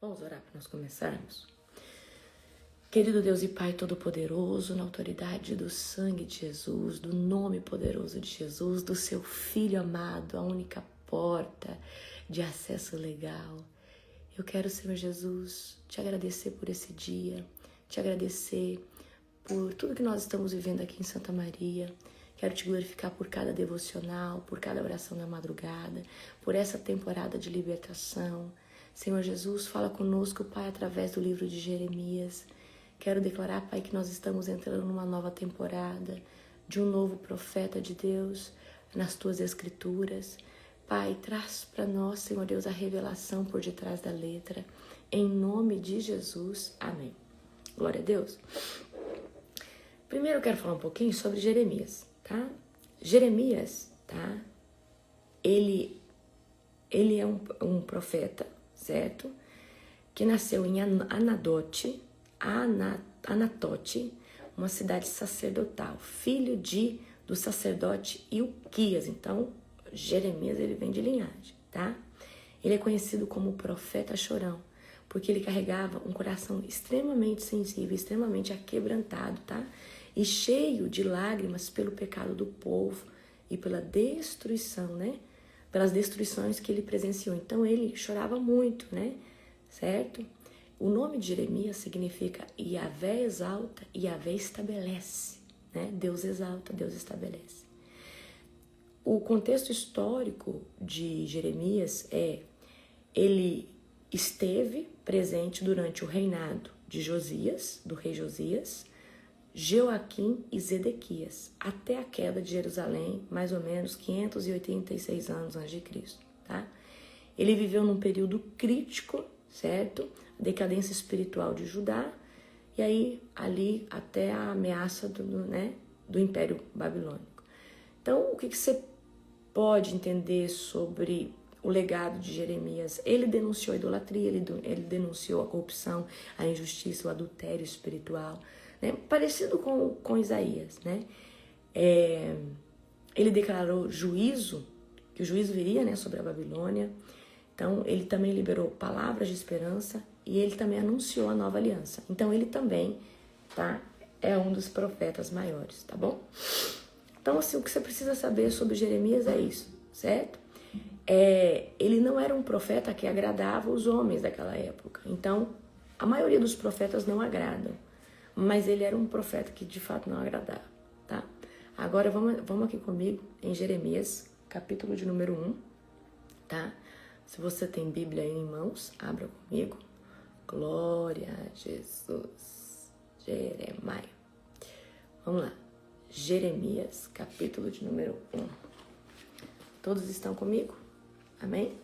Vamos orar para nós começarmos? Querido Deus e Pai Todo-Poderoso, na autoridade do sangue de Jesus, do nome poderoso de Jesus, do seu Filho amado, a única porta de acesso legal. Eu quero, Senhor Jesus, te agradecer por esse dia, te agradecer por tudo que nós estamos vivendo aqui em Santa Maria. Quero te glorificar por cada devocional, por cada oração da madrugada, por essa temporada de libertação. Senhor Jesus, fala conosco, Pai, através do livro de Jeremias. Quero declarar, Pai, que nós estamos entrando numa nova temporada, de um novo profeta de Deus, nas Tuas Escrituras. Pai, traz para nós, Senhor Deus, a revelação por detrás da letra. Em nome de Jesus. Amém. Glória a Deus. Primeiro eu quero falar um pouquinho sobre Jeremias, tá? Jeremias, tá? Ele é um profeta, certo? Que nasceu em Anatote, uma cidade sacerdotal, filho do sacerdote Ilquias. Então, Jeremias, ele vem de linhagem, tá? Ele é conhecido como profeta chorão, porque ele carregava um coração extremamente sensível, extremamente aquebrantado, tá? E cheio de lágrimas pelo pecado do povo e pela destruição, né? Pelas destruições que ele presenciou. Então, ele chorava muito, né? Certo? O nome de Jeremias significa Yahvé exalta e Yahvé estabelece, né? Deus exalta, Deus estabelece. O contexto histórico de Jeremias ele esteve presente durante o reinado de Josias, do rei Josias, Joaquim e Zedequias, até a queda de Jerusalém, mais ou menos 586 anos antes de Cristo, tá? Ele viveu num período crítico, certo? Decadência espiritual de Judá, e aí ali até a ameaça do Império Babilônico. Então, o que você pode entender sobre o legado de Jeremias? Ele denunciou a idolatria, ele denunciou a corrupção, a injustiça, o adultério espiritual, né? Parecido com Isaías, né? Ele declarou juízo, que o juízo viria, né, sobre a Babilônia. Então, ele também liberou palavras de esperança e ele também anunciou a nova aliança. Então, ele também, tá, é um dos profetas maiores, tá bom? Então, assim, o que você precisa saber sobre Jeremias é isso, certo? Ele não era um profeta que agradava os homens daquela época. Então, a maioria dos profetas não agradam, mas ele era um profeta que de fato não agradava, tá? Agora, vamos aqui comigo em Jeremias, capítulo de número 1, tá? Se você tem Bíblia aí em mãos, abra comigo. Glória a Jesus. Jeremias. Vamos lá. Jeremias, capítulo de número 1. Todos estão comigo? Amém?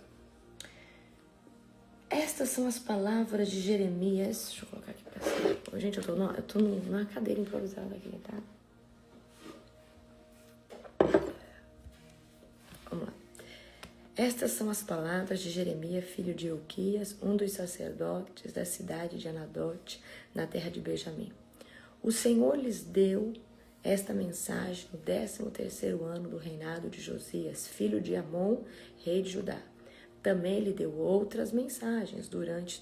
Estas são as palavras de Jeremias. Deixa eu colocar aqui pra cima. Gente, eu tô numa cadeira improvisada aqui, tá? Vamos lá. Estas são as palavras de Jeremias, filho de Ilquias, um dos sacerdotes da cidade de Anadote, na terra de Benjamim. O Senhor lhes deu esta mensagem no 13º ano do reinado de Josias, filho de Amon, rei de Judá. Também lhe deu outras mensagens durante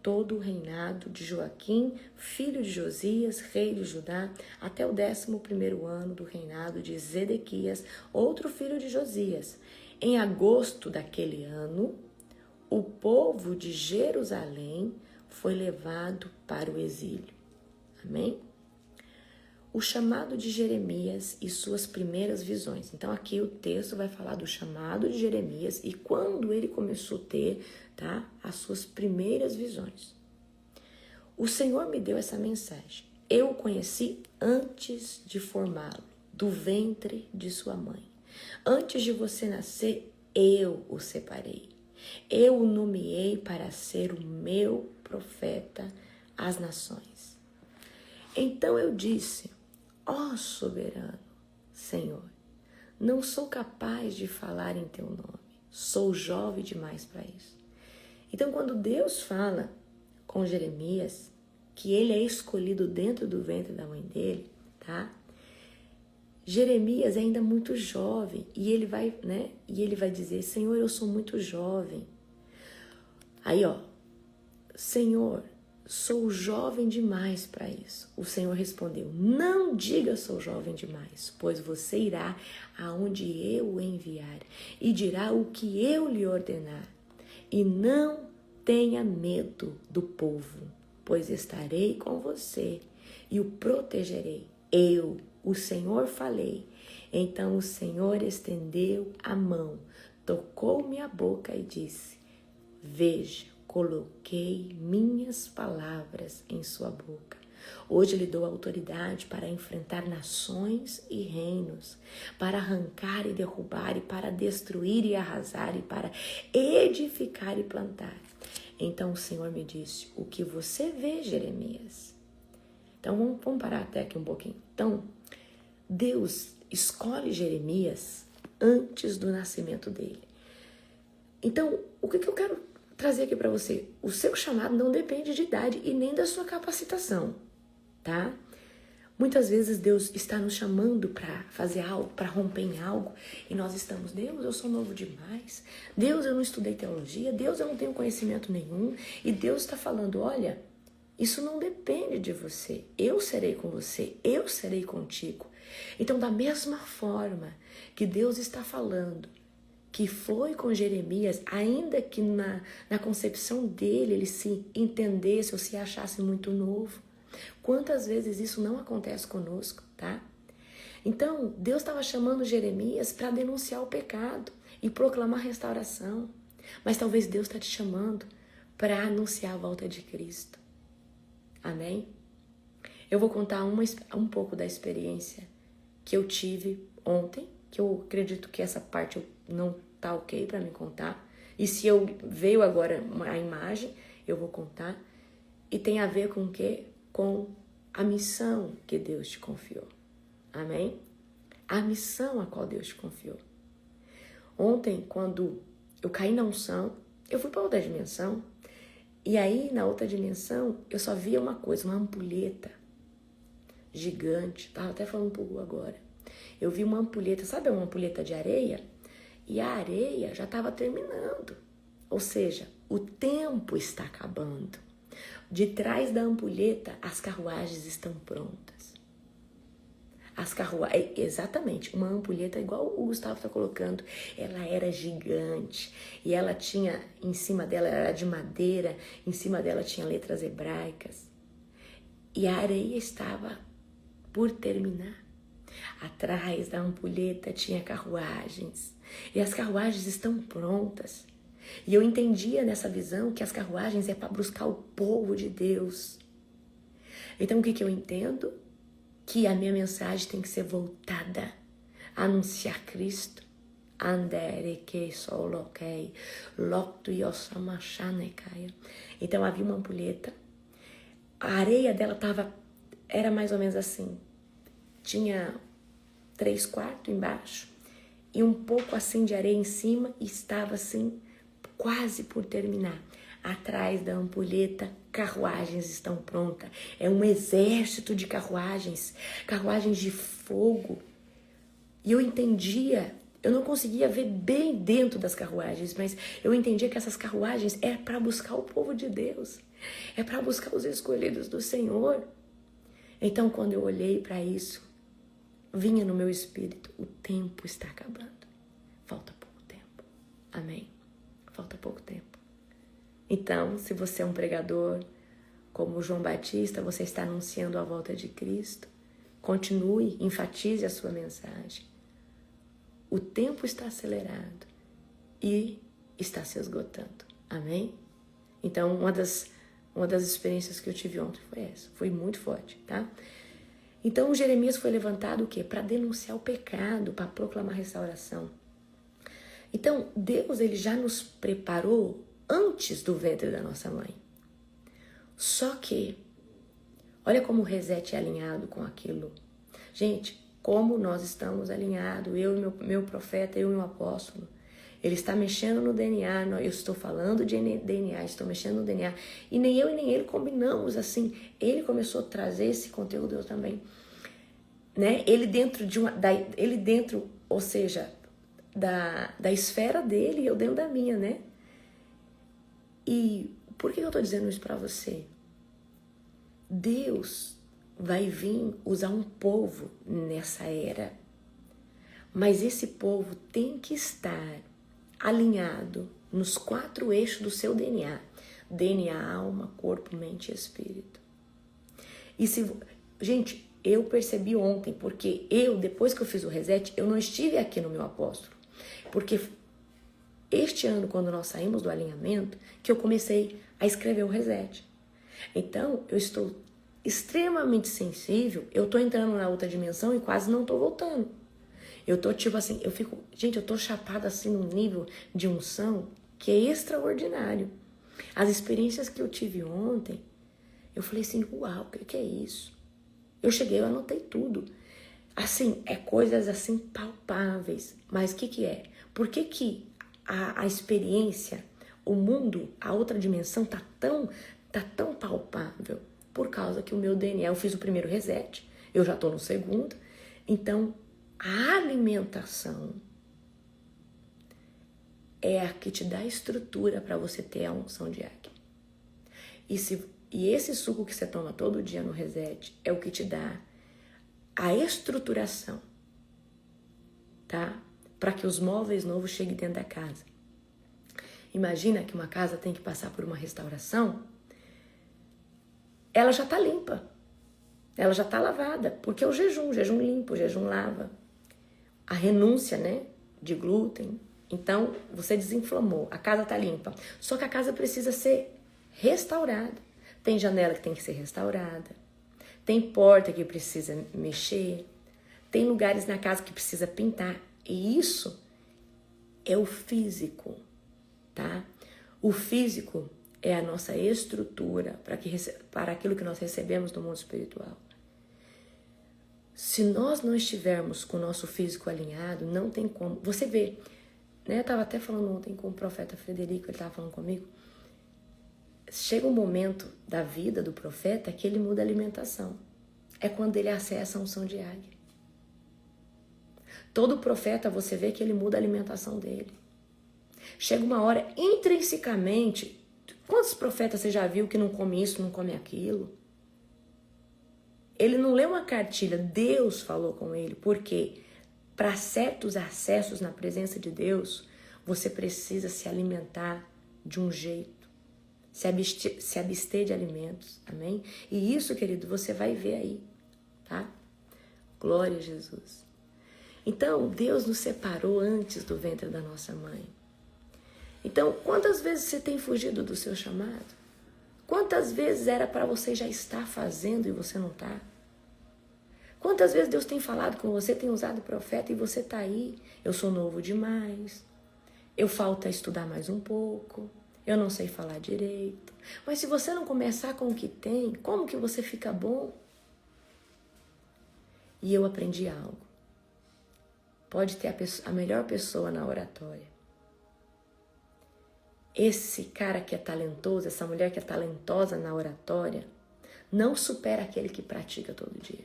todo o reinado de Joaquim, filho de Josias, rei de Judá, até o 11º ano do reinado de Zedequias, outro filho de Josias. Em agosto daquele ano, o povo de Jerusalém foi levado para o exílio. Amém? O chamado de Jeremias e suas primeiras visões. Então, aqui o texto vai falar do chamado de Jeremias e quando ele começou a ter, tá, as suas primeiras visões. O Senhor me deu essa mensagem. Eu o conheci antes de formá-lo, do ventre de sua mãe. Antes de você nascer, eu o separei. Eu o nomeei para ser o meu profeta às nações. Então eu disse: ó soberano Senhor, não sou capaz de falar em teu nome, sou jovem demais para isso. Então, quando Deus fala com Jeremias, que ele é escolhido dentro do ventre da mãe dele, tá? Jeremias é ainda muito jovem e ele vai dizer: Senhor, eu sou muito jovem. Aí, ó, Senhor, sou jovem demais para isso. O Senhor respondeu, não diga sou jovem demais, pois você irá aonde eu o enviar e dirá o que eu lhe ordenar. E não tenha medo do povo, pois estarei com você e o protegerei. Eu, o Senhor, falei. Então o Senhor estendeu a mão, tocou minha boca e disse, veja, coloquei minhas palavras em sua boca. Hoje lhe dou autoridade para enfrentar nações e reinos, para arrancar e derrubar, e para destruir e arrasar, e para edificar e plantar. Então o Senhor me disse, o que você vê, Jeremias? Então vamos parar até aqui um pouquinho. Então, Deus escolhe Jeremias antes do nascimento dele. Então, o que eu quero trazer aqui para você? O seu chamado não depende de idade e nem da sua capacitação, tá? Muitas vezes Deus está nos chamando para fazer algo, para romper em algo, e nós estamos, Deus, eu sou novo demais, Deus, eu não estudei teologia, Deus, eu não tenho conhecimento nenhum, e Deus está falando, olha, isso não depende de você, eu serei com você, eu serei contigo. Então, da mesma forma que Deus está falando, que foi com Jeremias, ainda que na concepção dele ele se entendesse ou se achasse muito novo. Quantas vezes isso não acontece conosco, tá? Então, Deus estava chamando Jeremias para denunciar o pecado e proclamar restauração. Mas talvez Deus está te chamando para anunciar a volta de Cristo. Amém? Eu vou contar um pouco da experiência que eu tive ontem, que eu acredito que essa parte não tá ok para me contar. E se eu veio agora a imagem, eu vou contar. E tem a ver com o quê? Com a missão que Deus te confiou. Amém? A missão a qual Deus te confiou. Ontem, quando eu caí na unção, eu fui para outra dimensão. E aí, na outra dimensão, eu só via uma coisa, uma ampulheta gigante. Tava até falando pro Gu agora. Eu vi uma ampulheta, sabe uma ampulheta de areia? E a areia já estava terminando. Ou seja, o tempo está acabando. De trás da ampulheta, as carruagens estão prontas. Exatamente, uma ampulheta igual o Gustavo está colocando. Ela era gigante. E ela tinha, em cima dela, era de madeira. Em cima dela tinha letras hebraicas. E a areia estava por terminar. Atrás da ampulheta tinha carruagens. E as carruagens estão prontas. E eu entendia nessa visão que as carruagens é para buscar o povo de Deus. Então o que eu entendo? Que a minha mensagem tem que ser voltada a anunciar Cristo. Então havia uma ampulheta. A areia dela era mais ou menos assim. Tinha 3/4 embaixo e um pouco assim de areia em cima e estava assim quase por terminar. Atrás da ampulheta, carruagens estão prontas. É um exército de carruagens, carruagens de fogo. E eu entendia, eu não conseguia ver bem dentro das carruagens, mas eu entendia que essas carruagens é para buscar o povo de Deus. É para buscar os escolhidos do Senhor. Então, quando eu olhei para isso, vinha no meu espírito, o tempo está acabando. Falta pouco tempo. Amém? Falta pouco tempo. Então, se você é um pregador como João Batista, você está anunciando a volta de Cristo, continue, enfatize a sua mensagem. O tempo está acelerado e está se esgotando. Amém? Então, uma das experiências que eu tive ontem foi essa. Foi muito forte, tá? Então, Jeremias foi levantado o quê? Para denunciar o pecado, para proclamar restauração. Então, Deus ele já nos preparou antes do ventre da nossa mãe. Só que, olha como o reset é alinhado com aquilo. Gente, como nós estamos alinhados, eu e meu profeta, eu e meu apóstolo. Ele está mexendo no DNA, eu estou falando de DNA, estou mexendo no DNA. E nem eu e nem ele combinamos assim. Ele começou a trazer esse conteúdo, eu também. Né? Ele dentro, ou seja, da esfera dele e eu dentro da minha, né? E por que eu estou dizendo isso para você? Deus vai vir usar um povo nessa era. Mas esse povo tem que estar alinhado nos 4 eixos do seu DNA. DNA, alma, corpo, mente e espírito. E se... Gente, eu percebi ontem, porque depois que eu fiz o reset, eu não estive aqui no meu apóstolo. Porque este ano, quando nós saímos do alinhamento, que eu comecei a escrever o reset. Então, eu estou extremamente sensível, eu estou entrando na outra dimensão e quase não estou voltando. Eu tô tipo assim, eu tô chapada assim num nível de unção que é extraordinário. As experiências que eu tive ontem, eu falei assim, uau, o que é isso? Eu cheguei, eu anotei tudo. Assim, é coisas assim palpáveis. Mas o que é? Por que a experiência, o mundo, a outra dimensão tá tão palpável? Por causa que o meu DNA, eu fiz o primeiro reset, eu já tô no segundo. Então, a alimentação é a que te dá estrutura para você ter a unção de águia. E esse suco que você toma todo dia no reset é o que te dá a estruturação, tá? Para que os móveis novos cheguem dentro da casa. Imagina que uma casa tem que passar por uma restauração, ela já está limpa, ela já está lavada, porque é o jejum limpa, o jejum lava. A renúncia, né, de glúten. Então, você desinflamou, a casa tá limpa. Só que a casa precisa ser restaurada. Tem janela que tem que ser restaurada. Tem porta que precisa mexer. Tem lugares na casa que precisa pintar. E isso é o físico, tá? O físico é a nossa estrutura para aquilo que nós recebemos do mundo espiritual. Se nós não estivermos com o nosso físico alinhado, não tem como. Você vê, né? Eu estava até falando ontem com o profeta Frederico, ele estava falando comigo. Chega um momento da vida do profeta que ele muda a alimentação. É quando ele acessa a unção de águia. Todo profeta, você vê que ele muda a alimentação dele. Chega uma hora, intrinsecamente, quantos profetas você já viu que não come isso, não come aquilo? Ele não leu uma cartilha, Deus falou com ele, porque para certos acessos na presença de Deus, você precisa se alimentar de um jeito, se abster de alimentos, amém? E isso, querido, você vai ver aí, tá? Glória a Jesus. Então, Deus nos separou antes do ventre da nossa mãe. Então, quantas vezes você tem fugido do seu chamado? Quantas vezes era para você já estar fazendo e você não está? Quantas vezes Deus tem falado com você, tem usado o profeta e você está aí? Eu sou novo demais, eu falta estudar mais um pouco, eu não sei falar direito. Mas se você não começar com o que tem, como que você fica bom? E eu aprendi algo. Pode ter a melhor pessoa na oratória. Esse cara que é talentoso, essa mulher que é talentosa na oratória, não supera aquele que pratica todo dia.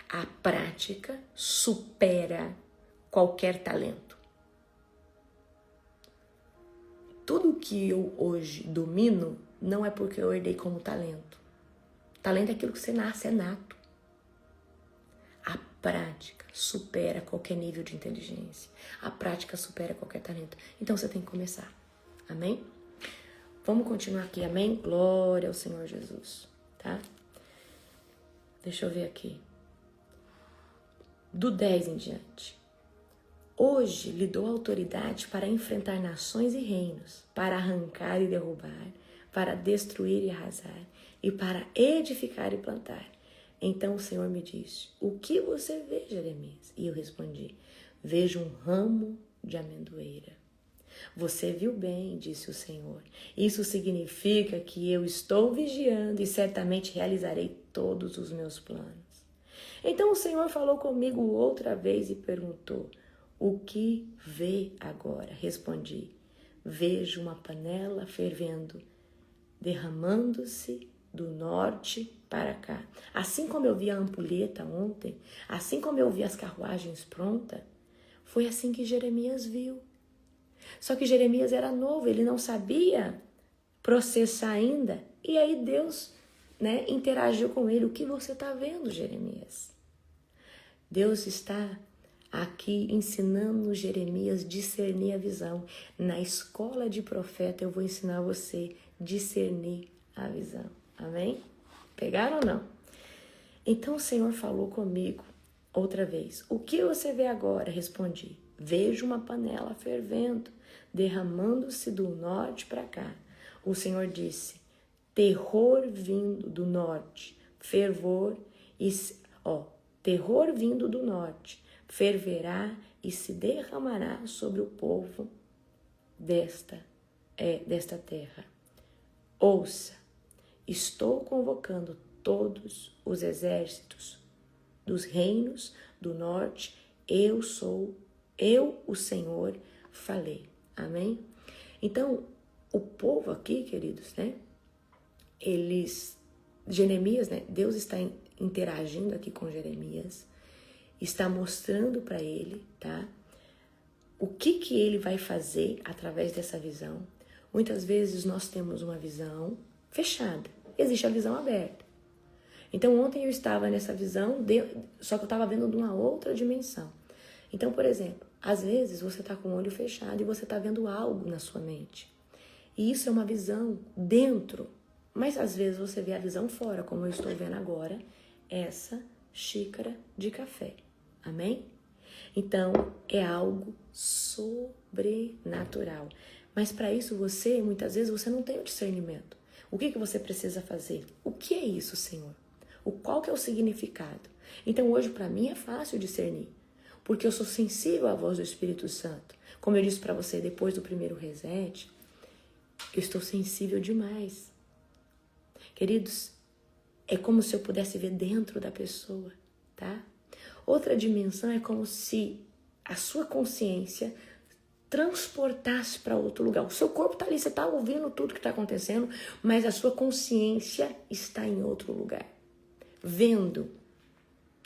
A prática supera qualquer talento. Tudo que eu hoje domino não é porque eu herdei como talento. Talento é aquilo que você nasce, é nato. A prática supera qualquer nível de inteligência. A prática supera qualquer talento. Então você tem que começar. Amém? Vamos continuar aqui, amém? Glória ao Senhor Jesus, tá? Deixa eu ver aqui. Do 10 em diante. Hoje lhe dou autoridade para enfrentar nações e reinos, para arrancar e derrubar, para destruir e arrasar, e para edificar e plantar. Então o Senhor me disse, o que você vê, Jeremias? E eu respondi, vejo um ramo de amendoeira. Você viu bem, disse o Senhor. Isso significa que eu estou vigiando e certamente realizarei todos os meus planos. Então o Senhor falou comigo outra vez e perguntou, o que vê agora? Respondi, vejo uma panela fervendo, derramando-se do norte para cá. Assim como eu vi a ampulheta ontem, assim como eu vi as carruagens prontas, foi assim que Jeremias viu. Só que Jeremias era novo, ele não sabia processar ainda. E aí Deus, né, interagiu com ele. O que você está vendo, Jeremias? Deus está aqui ensinando Jeremias a discernir a visão. Na escola de profeta eu vou ensinar você a discernir a visão. Amém? Pegaram ou não? Então o Senhor falou comigo outra vez. O que você vê agora? Respondi. Vejo uma panela fervendo, derramando-se do norte para cá. O Senhor disse, terror vindo do norte, fervor e... terror vindo do norte, ferverá e se derramará sobre o povo desta terra. Ouça, estou convocando todos os exércitos dos reinos do norte, eu, o Senhor, falei. Amém? Então, o povo aqui, queridos, né? Jeremias, né? Deus está interagindo aqui com Jeremias, está mostrando para ele, tá? O que ele vai fazer através dessa visão. Muitas vezes nós temos uma visão fechada, existe a visão aberta. Então ontem eu estava nessa visão, só que eu estava vendo de uma outra dimensão. Então, por exemplo, às vezes você está com o olho fechado e você está vendo algo na sua mente. E isso é uma visão dentro, mas às vezes você vê a visão fora, como eu estou vendo agora, essa xícara de café. Amém? Então, é algo sobrenatural. Mas para isso muitas vezes, você não tem o discernimento. O que você precisa fazer? O que é isso, Senhor? Qual que é o significado? Então, hoje, para mim, é fácil discernir. Porque eu sou sensível à voz do Espírito Santo. Como eu disse para você, depois do primeiro reset, eu estou sensível demais. Queridos, é como se eu pudesse ver dentro da pessoa, tá? Outra dimensão é como se a sua consciência transportasse para outro lugar. O seu corpo está ali, você está ouvindo tudo que está acontecendo, mas a sua consciência está em outro lugar, vendo,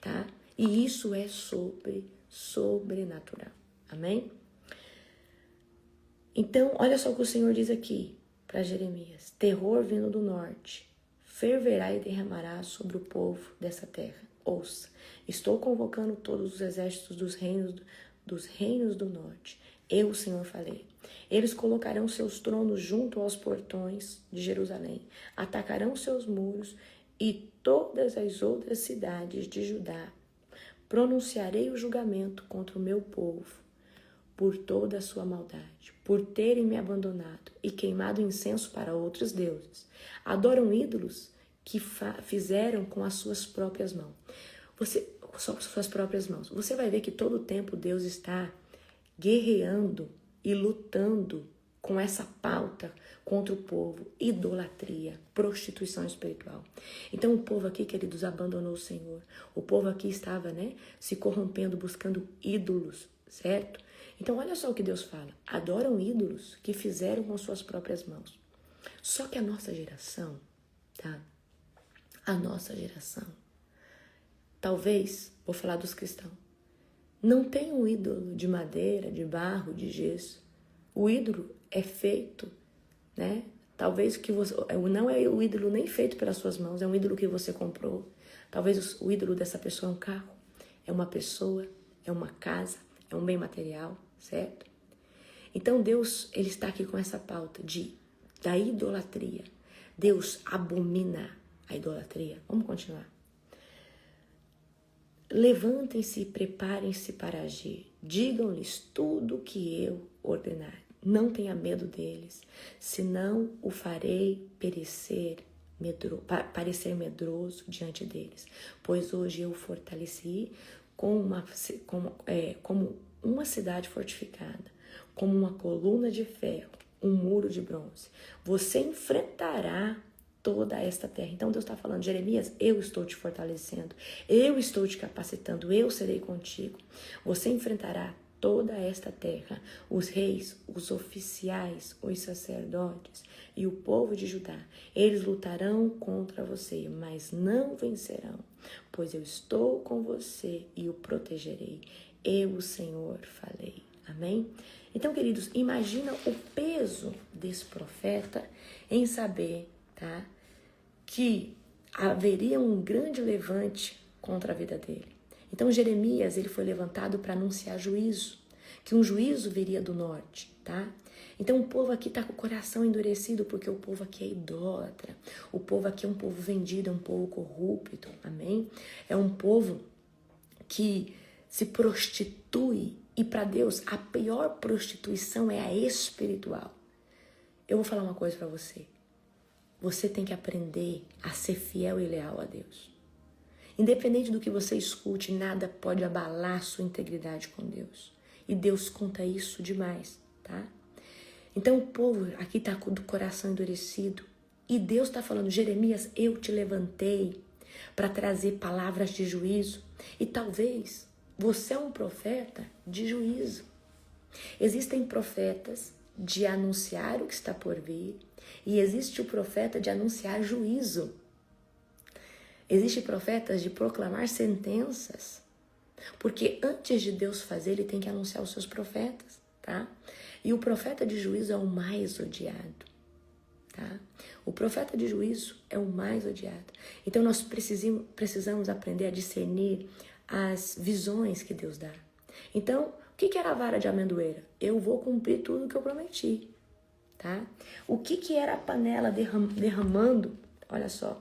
tá? E isso é sobrenatural. Amém? Então, olha só o que o Senhor diz aqui para Jeremias. Terror vindo do norte, ferverá e derramará sobre o povo dessa terra. Ouça, estou convocando todos os exércitos dos reinos do norte. Eu, o Senhor, falei. Eles colocarão seus tronos junto aos portões de Jerusalém, atacarão seus muros e todas as outras cidades de Judá. Pronunciarei o julgamento contra o meu povo por toda a sua maldade, por terem me abandonado e queimado incenso para outros deuses. Adoram ídolos que fizeram com as suas próprias mãos. Suas próprias mãos. Você vai ver que todo o tempo Deus está guerreando e lutando com essa pauta contra o povo, idolatria, prostituição espiritual. Então o povo aqui, queridos, abandonou o Senhor. O povo aqui estava, né, se corrompendo, buscando ídolos, certo? Então olha só o que Deus fala. Adoram ídolos que fizeram com suas próprias mãos. Só que a nossa geração, tá? A nossa geração, talvez, vou falar dos cristãos, não tem um ídolo de madeira, de barro, de gesso. O ídolo é feito, né? Talvez que você, não é o ídolo nem feito pelas suas mãos, é um ídolo que você comprou. Talvez o ídolo dessa pessoa é um carro, é uma pessoa, é uma casa, é um bem material, certo? Então Deus, ele está aqui com essa pauta da idolatria. Deus abomina a idolatria. Vamos continuar. Levantem-se e preparem-se para agir. Digam-lhes tudo o que eu ordenar. Não tenha medo deles, senão o farei parecer medroso diante deles. Pois hoje eu o fortaleci como uma cidade fortificada, como uma coluna de ferro, um muro de bronze. Você enfrentará toda esta terra. Então Deus está falando, Jeremias, eu estou te fortalecendo, eu estou te capacitando, eu serei contigo. Você enfrentará toda esta terra, os reis, os oficiais, os sacerdotes e o povo de Judá. Eles lutarão contra você, mas não vencerão, pois eu estou com você e o protegerei. Eu, o Senhor, falei. Amém? Então, queridos, imagina o peso desse profeta em saber, tá, que haveria um grande levante contra a vida dele. Então, Jeremias, ele foi levantado para anunciar juízo, que um juízo viria do norte, tá? Então, o povo aqui está com o coração endurecido, porque o povo aqui é idólatra. O povo aqui é um povo vendido, é um povo corrupto, amém? É um povo que se prostitui, e para Deus a pior prostituição é a espiritual. Eu vou falar uma coisa para você. Você tem que aprender a ser fiel e leal a Deus. Independente do que você escute, nada pode abalar sua integridade com Deus. E Deus conta isso demais, tá? Então o povo aqui está com o coração endurecido. E Deus está falando, Jeremias, eu te levantei para trazer palavras de juízo. E talvez você é um profeta de juízo. Existem profetas de anunciar o que está por vir. E existe o profeta de anunciar juízo. Existem profetas de proclamar sentenças. Porque antes de Deus fazer, ele tem que anunciar os seus profetas, tá? E o profeta de juízo é o mais odiado, tá? O profeta de juízo é o mais odiado. Então nós precisamos aprender a discernir as visões que Deus dá. Então, o que era a vara de amendoeira? Eu vou cumprir tudo o que eu prometi, tá? O que era a panela derramando? Olha só.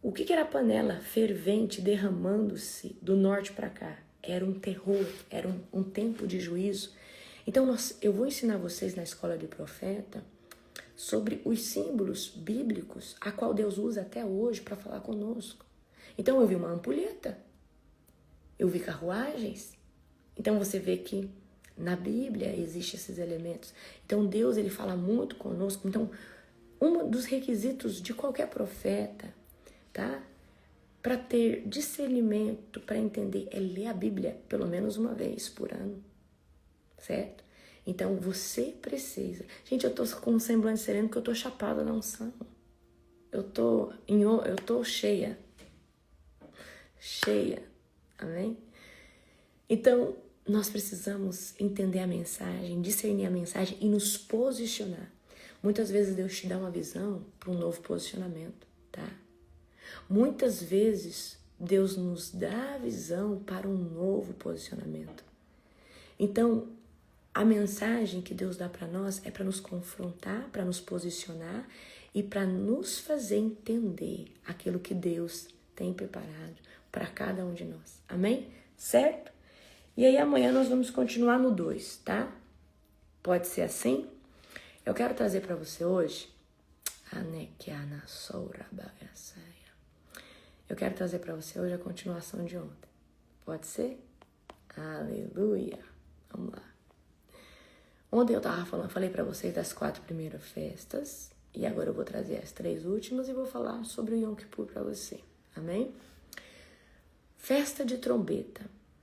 O que era a panela fervente derramando-se do norte para cá? Era um terror, era um tempo de juízo. Então, eu vou ensinar vocês na escola de profeta sobre os símbolos bíblicos a qual Deus usa até hoje para falar conosco. Então, eu vi uma ampulheta, eu vi carruagens. Então, você vê que na Bíblia existem esses elementos. Então, Deus, ele fala muito conosco. Então, um dos requisitos de qualquer profeta, tá? Para ter discernimento, para entender, é ler a Bíblia pelo menos uma vez por ano, certo? Então você precisa. Gente, eu tô com um semblante sereno porque eu tô chapada na unção. Eu tô cheia, amém? Então nós precisamos entender a mensagem, discernir a mensagem e nos posicionar. Muitas vezes Deus te dá uma visão para um novo posicionamento, tá? Muitas vezes, Deus nos dá a visão para um novo posicionamento. Então, a mensagem que Deus dá para nós é para nos confrontar, para nos posicionar e para nos fazer entender aquilo que Deus tem preparado para cada um de nós. Amém? Certo? E aí amanhã nós vamos continuar no 2, tá? Pode ser assim? Eu quero trazer para você hoje eu quero trazer para você hoje a continuação de ontem. Pode ser? Aleluia! Vamos lá. Ontem eu falei para vocês das 4 primeiras festas. E agora eu vou trazer as 3 últimas e vou falar sobre o Yom Kippur para você. Amém? Festa de trombeta.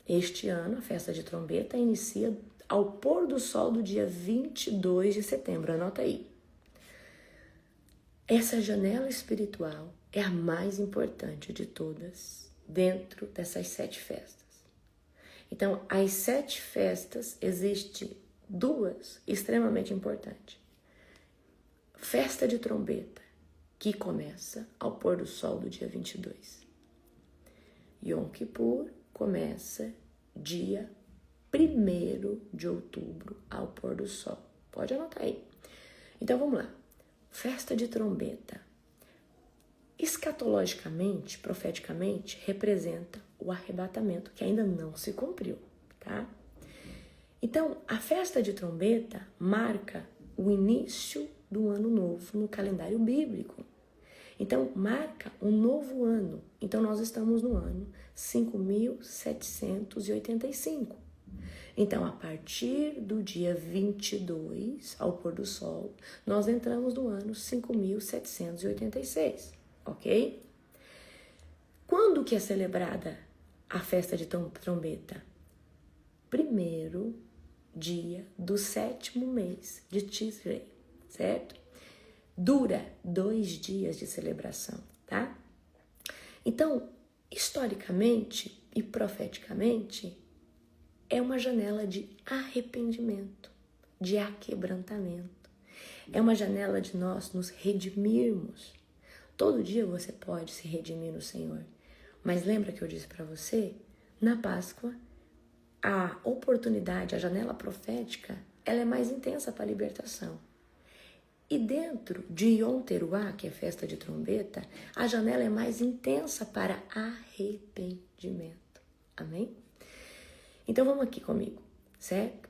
Este ano, a festa de trombeta inicia ao pôr do sol do dia 22 de setembro. Anota aí. Essa janela espiritual é a mais importante de todas dentro dessas 7 festas. Então, as 7 festas, existem 2 extremamente importantes. Festa de trombeta, que começa ao pôr do sol do dia 22. Yom Kippur começa dia 1º de outubro ao pôr do sol. Pode anotar aí. Então, vamos lá. Festa de trombeta, escatologicamente, profeticamente, representa o arrebatamento, que ainda não se cumpriu, tá? Então, a festa de trombeta marca o início do ano novo no calendário bíblico. Então, marca um novo ano. Então, nós estamos no ano 5.785. Então, a partir do dia 22, ao pôr do sol, nós entramos no ano 5.786, ok? Quando que é celebrada a festa de trombeta? 1º dia do 7º mês de Tishrei, certo? Dura 2 dias de celebração, tá? Então, historicamente e profeticamente, é uma janela de arrependimento, de aquebrantamento. É uma janela de nós nos redimirmos. Todo dia você pode se redimir no Senhor. Mas lembra que eu disse para você? Na Páscoa, a oportunidade, a janela profética, ela é mais intensa para a libertação. E dentro de Yom Teruah, que é festa de trombeta, a janela é mais intensa para arrependimento. Amém? Então vamos aqui comigo, certo?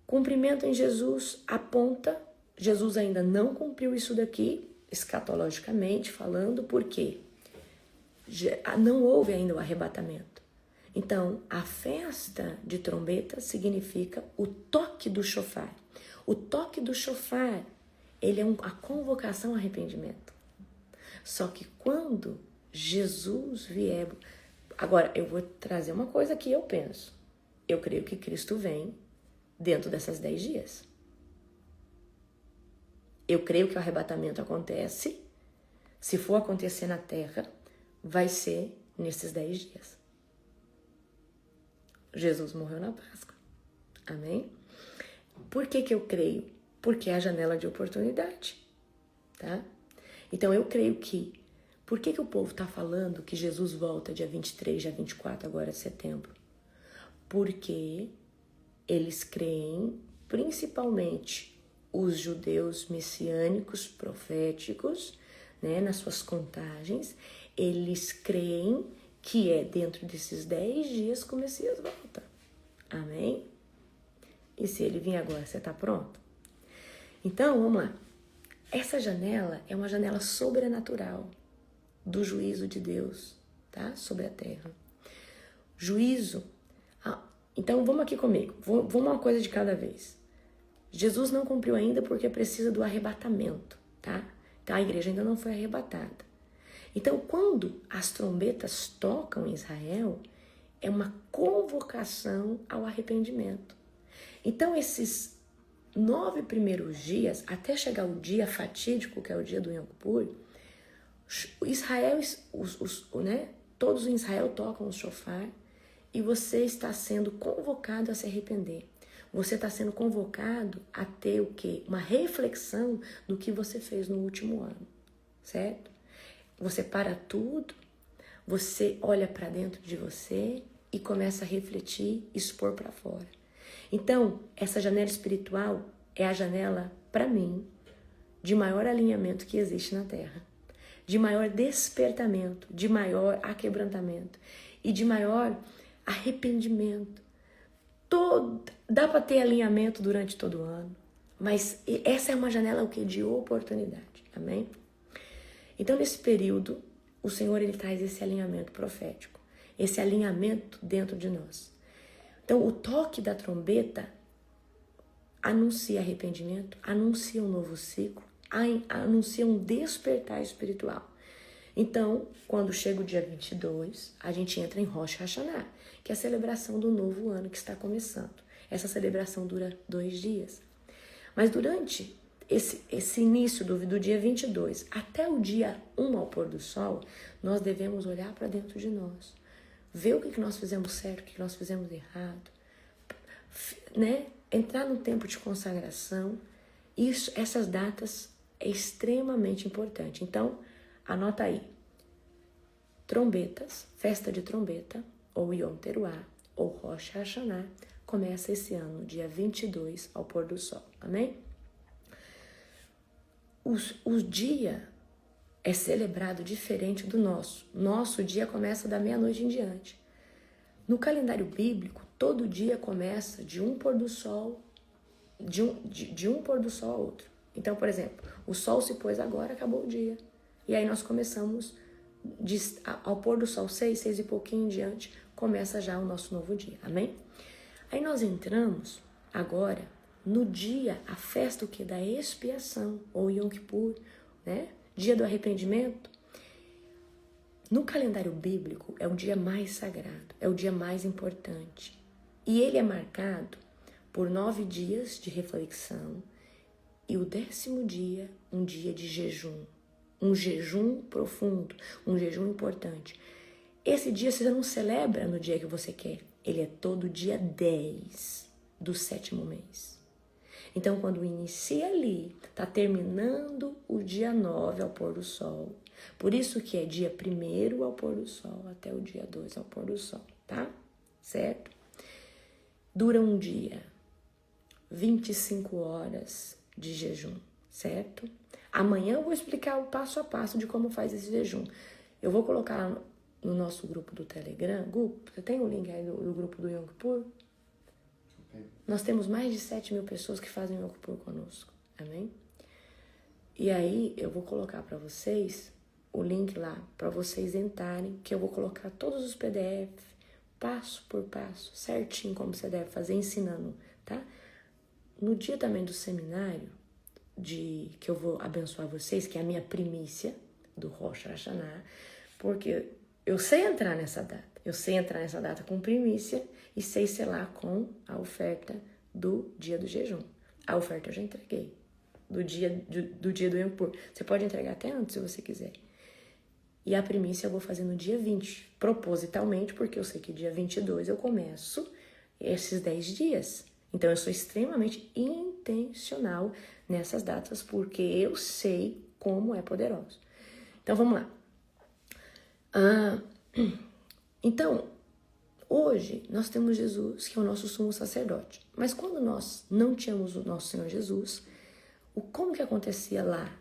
Cumprimento em Jesus aponta, Jesus ainda não cumpriu isso daqui, escatologicamente falando, porque não houve ainda o arrebatamento. Então, a festa de trombeta significa o toque do shofar. O toque do shofar, ele é a convocação ao arrependimento. Só que quando Jesus vier... Agora, eu vou trazer uma coisa que eu penso. Eu creio que Cristo vem dentro dessas 10 dias. Eu creio que o arrebatamento acontece. Se for acontecer na terra, vai ser nesses 10 dias. Jesus morreu na Páscoa. Amém? Por que eu creio? Porque é a janela de oportunidade. Tá? Então eu creio que... Por que o povo está falando que Jesus volta dia 23, dia 24, agora de setembro? Porque eles creem, principalmente os judeus messiânicos, proféticos, né, nas suas contagens, eles creem que é dentro desses 10 dias que o Messias volta. Amém? E se ele vir agora, você está pronto? Então, vamos lá. Essa janela é uma janela sobrenatural do juízo de Deus, tá? Sobre a terra. Juízo. Então, vamos aqui comigo. Vamos uma coisa de cada vez. Jesus não cumpriu ainda porque precisa do arrebatamento, tá? Então, a igreja ainda não foi arrebatada. Então, quando as trombetas tocam em Israel, é uma convocação ao arrependimento. Então, esses 9 primeiros dias, até chegar o dia fatídico, que é o dia do Yom Kippur, Israel, todos em Israel tocam o shofar e você está sendo convocado a se arrepender. Você está sendo convocado a ter o quê? Uma reflexão do que você fez no último ano, certo? Você para tudo, você olha para dentro de você e começa a refletir, expor para fora. Então, essa janela espiritual é a janela, para mim, de maior alinhamento que existe na Terra. De maior despertamento, de maior aquebrantamento e de maior arrependimento. Dá para ter alinhamento durante todo o ano, mas essa é uma janela de oportunidade, amém? Então, nesse período, o Senhor ele traz esse alinhamento profético, esse alinhamento dentro de nós. Então, o toque da trombeta anuncia arrependimento, anuncia um novo ciclo, anuncia um despertar espiritual. Então, quando chega o dia 22, a gente entra em Rosh Hashanah, que é a celebração do novo ano que está começando. Essa celebração dura 2 dias. Mas durante esse início do dia 22 até o dia 1 ao pôr do sol, nós devemos olhar para dentro de nós, ver o que nós fizemos certo, o que nós fizemos errado, né? Entrar no tempo de consagração. Essas datas é extremamente importante. Então, anota aí. Trombetas, festa de trombeta, ou Yom Teruah, ou Rosh Hashanah, começa esse ano, dia 22, ao pôr do sol. Amém? O dia é celebrado diferente do nosso. Nosso dia começa da meia-noite em diante. No calendário bíblico, todo dia começa de um pôr do sol, de um pôr do sol ao outro. Então, por exemplo, o sol se pôs agora, acabou o dia. E aí nós começamos ao pôr do sol 6 e pouquinho em diante, começa já o nosso novo dia, amém? Aí nós entramos agora no dia, a festa da expiação, ou Yom Kippur, né? Dia do arrependimento. No calendário bíblico é o dia mais sagrado, é o dia mais importante. E ele é marcado por 9 dias de reflexão e o 10º dia, um dia de jejum. Um jejum profundo, um jejum importante. Esse dia você não celebra no dia que você quer. ele é todo dia 10 do 7º mês. Então, quando inicia ali, está terminando o dia 9 ao pôr do sol. Por isso que é dia 1º ao pôr do sol, até o dia 2 ao pôr do sol, tá? Certo? Dura um dia, 25 horas de jejum, certo? Amanhã eu vou explicar o passo a passo de como faz esse jejum. Eu vou colocar no nosso grupo do Telegram. Você tem o link aí do grupo do Yom Kippur? Nós temos mais de 7.000 pessoas que fazem Yom Kippur conosco. Amém? E aí eu vou colocar para vocês o link lá, para vocês entrarem, que eu vou colocar todos os PDF, passo por passo, certinho como você deve fazer, ensinando, tá? No dia também do seminário, que eu vou abençoar vocês, que é a minha primícia do Rosh Hashanah, porque eu sei entrar nessa data. Eu sei entrar nessa data com primícia e sei selar com a oferta do dia do jejum. A oferta eu já entreguei, do dia do Yom Kippur. Você pode entregar até antes, se você quiser. E a primícia eu vou fazer no dia 20, propositalmente, porque eu sei que dia 22 eu começo esses 10 dias. Então, eu sou extremamente intencional nessas datas, porque eu sei como é poderoso. Então, vamos lá. Então, hoje nós temos Jesus, que é o nosso sumo sacerdote. Mas quando nós não tínhamos o nosso Senhor Jesus, como que acontecia lá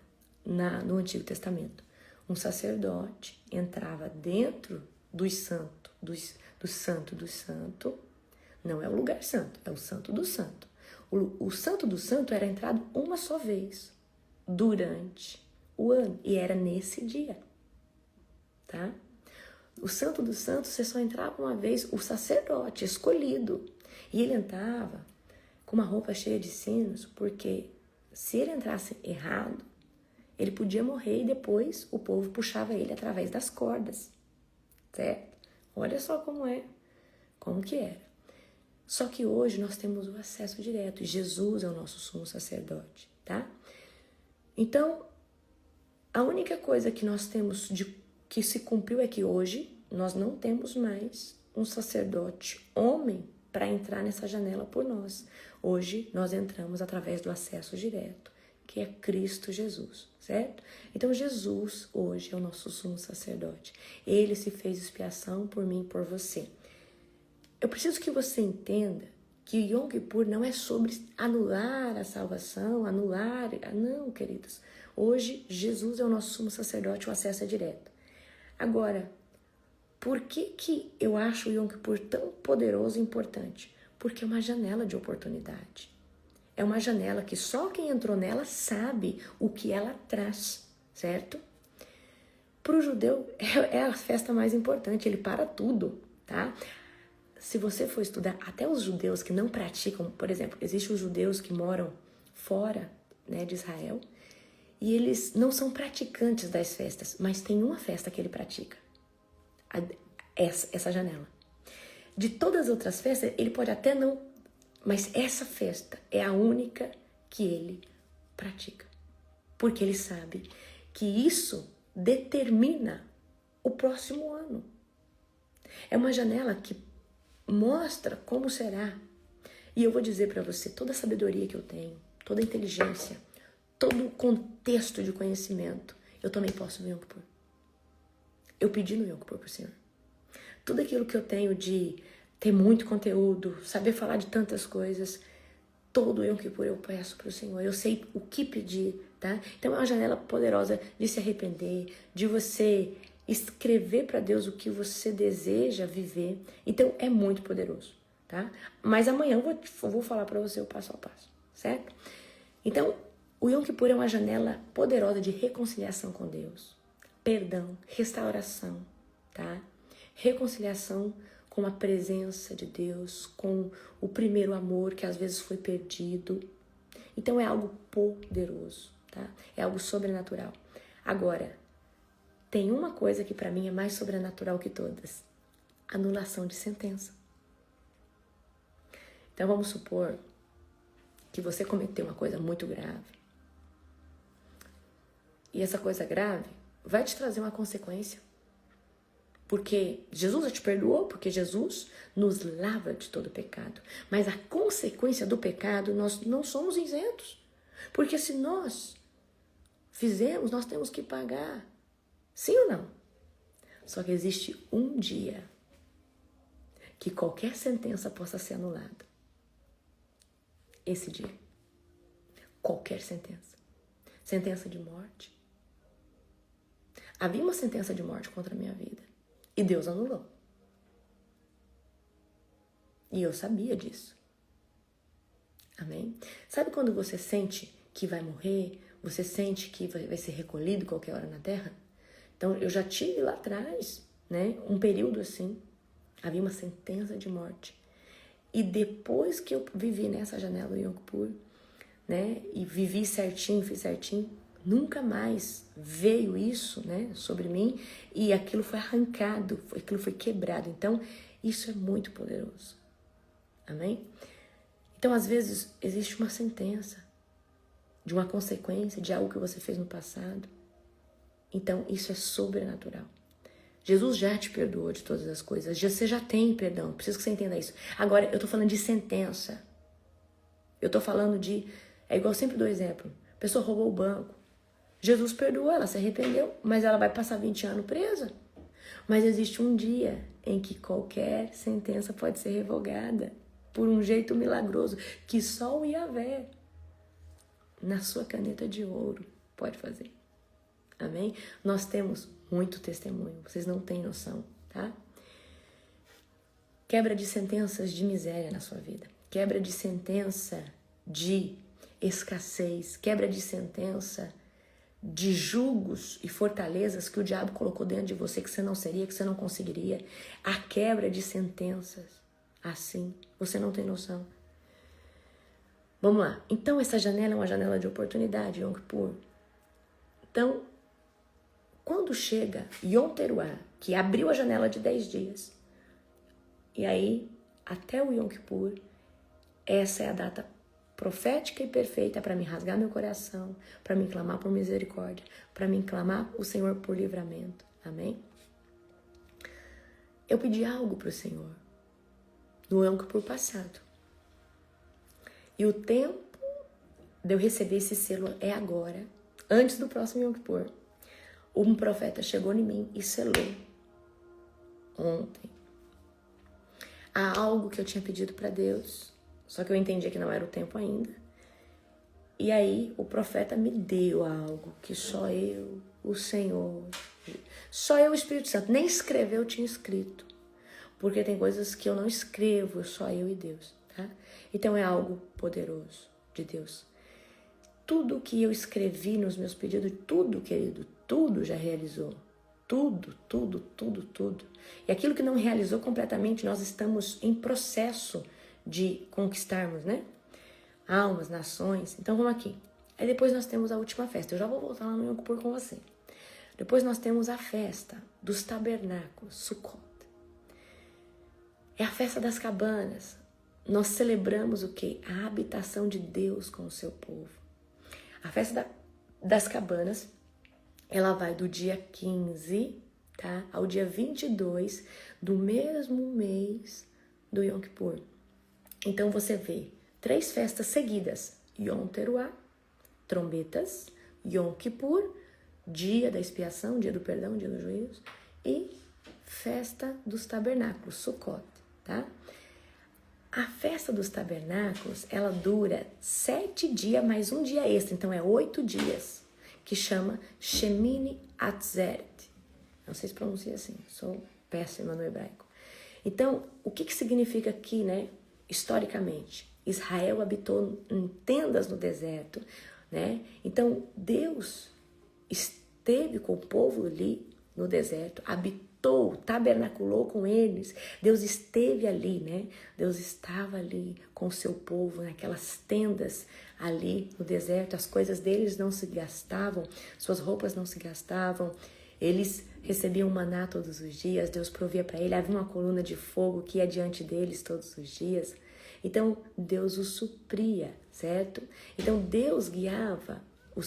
no Antigo Testamento? Um sacerdote entrava dentro do santo do santo. Não é o lugar santo, é o santo do santo. O santo do santo era entrado uma só vez durante o ano, e era nesse dia, tá? O santo do santo, você só entrava uma vez, o sacerdote escolhido. E ele entrava com uma roupa cheia de sinos, porque se ele entrasse errado, ele podia morrer e depois o povo puxava ele através das cordas, certo? Olha só como que era. Só que hoje nós temos o acesso direto, e Jesus é o nosso sumo sacerdote, tá? Então, a única coisa que nós temos que se cumpriu é que hoje nós não temos mais um sacerdote homem para entrar nessa janela por nós. Hoje nós entramos através do acesso direto, que é Cristo Jesus, certo? Então Jesus hoje é o nosso sumo sacerdote. Ele se fez expiação por mim e por você. Eu preciso que você entenda que Yom Kippur não é sobre anular a salvação, Não, queridos. Hoje, Jesus é o nosso sumo sacerdote, o acesso é direto. Agora, por que eu acho o Yom Kippur tão poderoso e importante? Porque é uma janela de oportunidade. É uma janela que só quem entrou nela sabe o que ela traz, certo? Para o judeu, é a festa mais importante, ele para tudo, tá? Se você for estudar, até os judeus que não praticam, por exemplo, existem os judeus que moram fora, né, de Israel, e eles não são praticantes das festas, mas tem uma festa que ele pratica, essa janela. De todas as outras festas, ele pode até não, mas essa festa é a única que ele pratica, porque ele sabe que isso determina o próximo ano. É uma janela que mostra como será. E eu vou dizer para você, toda a sabedoria que eu tenho, toda a inteligência, todo o contexto de conhecimento, eu também posso no Yom Kippur. Eu pedi no Yom Kippur pro Senhor. Tudo aquilo que eu tenho de ter muito conteúdo, saber falar de tantas coisas, todo Yom Kippur eu peço pro Senhor. Eu sei o que pedir, tá? Então é uma janela poderosa de se arrepender, de você escrever para Deus o que você deseja viver. Então é muito poderoso, tá? Mas amanhã eu vou falar para você o passo a passo, certo? Então, o Yom Kippur é uma janela poderosa de reconciliação com Deus, perdão, restauração, tá? Reconciliação com a presença de Deus, com o primeiro amor que às vezes foi perdido. Então é algo poderoso, tá? É algo sobrenatural. Agora, tem uma coisa que para mim é mais sobrenatural que todas: anulação de sentença. Então vamos supor que você cometeu uma coisa muito grave. E essa coisa grave vai te trazer uma consequência. Porque Jesus já te perdoou, porque Jesus nos lava de todo pecado. Mas a consequência do pecado, nós não somos isentos. Porque se nós fizemos, nós temos que pagar. Sim ou não? Só que existe um dia que qualquer sentença possa ser anulada. Esse dia. Qualquer sentença. Sentença de morte. Havia uma sentença de morte contra a minha vida. E Deus anulou. E eu sabia disso. Amém? Sabe quando você sente que vai morrer? Você sente que vai ser recolhido qualquer hora na terra? Então, eu já tive lá atrás, né, um período assim. Havia uma sentença de morte. E depois que eu vivi nessa janela do Yom Kippur, né, e vivi certinho, fiz certinho, nunca mais veio isso, né, sobre mim, e aquilo foi arrancado, aquilo foi quebrado. Então, isso é muito poderoso. Amém? Então, às vezes, existe uma sentença de uma consequência de algo que você fez no passado. Então, isso é sobrenatural. Jesus já te perdoou de todas as coisas. Você já tem perdão. Preciso que você entenda isso. Agora, eu tô falando de sentença. Eu tô falando de... É igual, sempre dou exemplo. A pessoa roubou o banco. Jesus perdoou, ela se arrependeu, mas ela vai passar 20 anos presa. Mas existe um dia em que qualquer sentença pode ser revogada por um jeito milagroso que só o Yahvé, na sua caneta de ouro, pode fazer. Amém? Nós temos muito testemunho, vocês não têm noção, tá? Quebra de sentenças de miséria na sua vida. Quebra de sentença de escassez. Quebra de sentença de julgos e fortalezas que o diabo colocou dentro de você, que você não seria, que você não conseguiria. A quebra de sentenças. Assim, você não tem noção. Vamos lá. Então, essa janela é uma janela de oportunidade, Yom Kippur. Então, quando chega Yom Teruah, que abriu a janela de 10 dias, e aí, até o Yom Kippur, essa é a data profética e perfeita para me rasgar meu coração, para me clamar por misericórdia, para me clamar o Senhor por livramento. Amém? Eu pedi algo para o Senhor no Yom Kippur passado. E o tempo de eu receber esse selo é agora, antes do próximo Yom Kippur. Um profeta chegou em mim e selou ontem. Há algo que eu tinha pedido para Deus, só que eu entendia que não era o tempo ainda. E aí o profeta me deu algo que só eu, o Senhor, só eu, o Espírito Santo, nem escrever eu tinha escrito. Porque tem coisas que eu não escrevo, só eu e Deus, tá? Então é algo poderoso de Deus. Tudo que eu escrevi nos meus pedidos, tudo, querido, tudo já realizou. Tudo, tudo, tudo, tudo. E aquilo que não realizou completamente, nós estamos em processo de conquistarmos, né? Almas, nações. Então vamos aqui. Aí depois nós temos a última festa. Eu já vou voltar lá no Yom Kippur com você. Depois nós temos a festa dos tabernáculos, Sukkot. É a festa das cabanas. Nós celebramos o quê? A habitação de Deus com o seu povo. A festa das cabanas, ela vai do dia 15, tá, ao dia 22 do mesmo mês do Yom Kippur. Então você vê 3 festas seguidas: Yom Teruah, trombetas, Yom Kippur, dia da expiação, dia do perdão, dia dos juízos, e festa dos tabernáculos, Sukkot, tá? A festa dos tabernáculos, ela dura 7 dias mais um dia extra, então é 8 dias, que chama Shemini Atzeret. Não sei se pronuncia assim, sou péssima no hebraico. Então, o que significa aqui, né, historicamente? Israel habitou em tendas no deserto, né? Então, Deus esteve com o povo ali no deserto, habitou, tabernaculou com eles. Deus esteve ali, né? Deus estava ali com o seu povo, naquelas tendas ali no deserto. As coisas deles não se gastavam, suas roupas não se gastavam. Eles recebiam maná todos os dias, Deus provia para ele. Havia uma coluna de fogo que ia diante deles todos os dias. Então, Deus os supria, certo? Então, Deus guiava,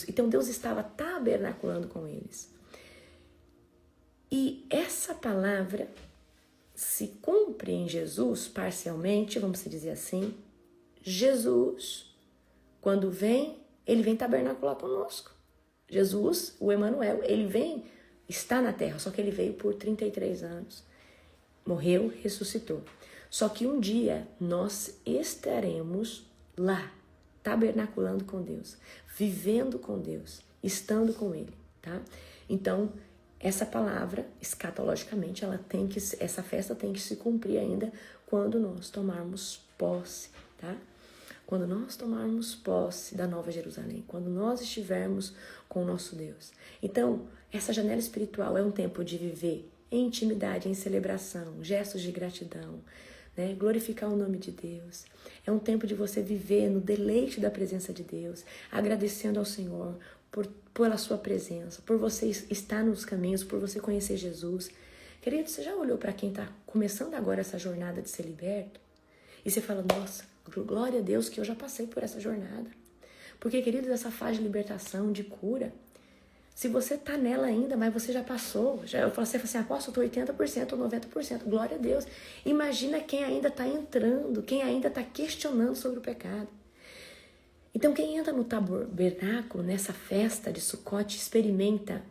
então Deus estava tabernaculando com eles. E essa palavra se cumpre em Jesus parcialmente, vamos dizer assim. Jesus, quando vem, ele vem tabernacular conosco. Jesus, o Emanuel, ele vem, está na terra, só que ele veio por 33 anos. Morreu, ressuscitou. Só que um dia nós estaremos lá, tabernaculando com Deus, vivendo com Deus, estando com Ele, tá? Então, essa palavra, escatologicamente, essa festa tem que se cumprir ainda quando nós tomarmos posse, tá? Quando nós tomarmos posse da Nova Jerusalém, quando nós estivermos com o nosso Deus. Então, essa janela espiritual é um tempo de viver em intimidade, em celebração, gestos de gratidão, né? Glorificar o nome de Deus. É um tempo de você viver no deleite da presença de Deus, agradecendo ao Senhor pela sua presença, por você estar nos caminhos, por você conhecer Jesus. Querido, você já olhou para quem está começando agora essa jornada de ser liberto? E você fala, nossa, glória a Deus que eu já passei por essa jornada. Porque, queridos, essa fase de libertação, de cura, se você está nela ainda, mas você já passou, você fala assim, apóstolo, eu estou 80% ou 90%, glória a Deus. Imagina quem ainda está entrando, quem ainda está questionando sobre o pecado. Então, quem entra no tabernáculo, nessa festa de Sucote, experimenta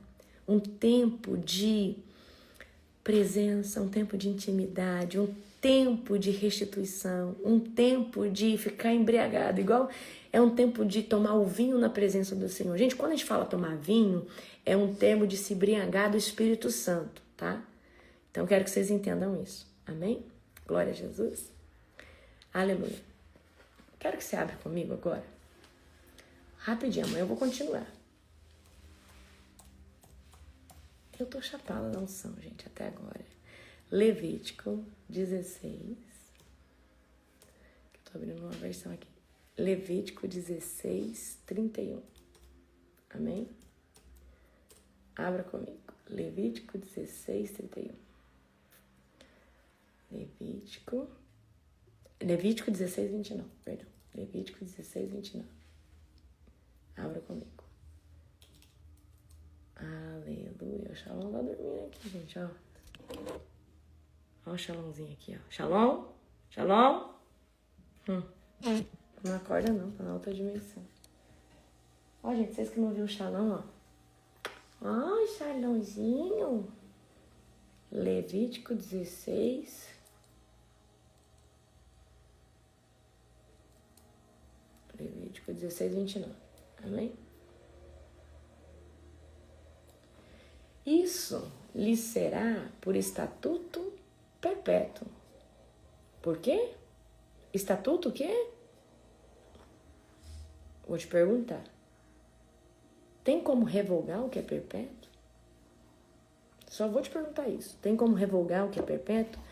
um tempo de presença, um tempo de intimidade, um tempo de restituição, um tempo de ficar embriagado, igual é um tempo de tomar o vinho na presença do Senhor. Gente, quando a gente fala tomar vinho, é um termo de se embriagar do Espírito Santo, tá? Então, quero que vocês entendam isso. Amém? Glória a Jesus. Aleluia. Quero que você abra comigo agora. Rapidinho, amanhã eu vou continuar. Eu tô chapada na unção, gente, até agora. Levítico 16. Eu tô abrindo uma versão aqui. Levítico 16, 31. Amém? Abra comigo. Levítico 16, 31. Levítico 16, 29. Perdão. Levítico 16, 29. Abra comigo. Aleluia. O Shalom tá dormindo aqui, gente, ó. Ó o Shalomzinho aqui, ó. Shalom? Shalom? Não acorda não, tá na outra dimensão. Ó, gente, vocês que não viram o Shalom, ó. Ó, o Shalomzinho. Levítico 16. Levítico 16, 29. Amém? Isso lhe será por estatuto perpétuo. Por quê? Estatuto o quê? Vou te perguntar. Tem como revogar o que é perpétuo? Só vou te perguntar isso. Tem como revogar o que é perpétuo?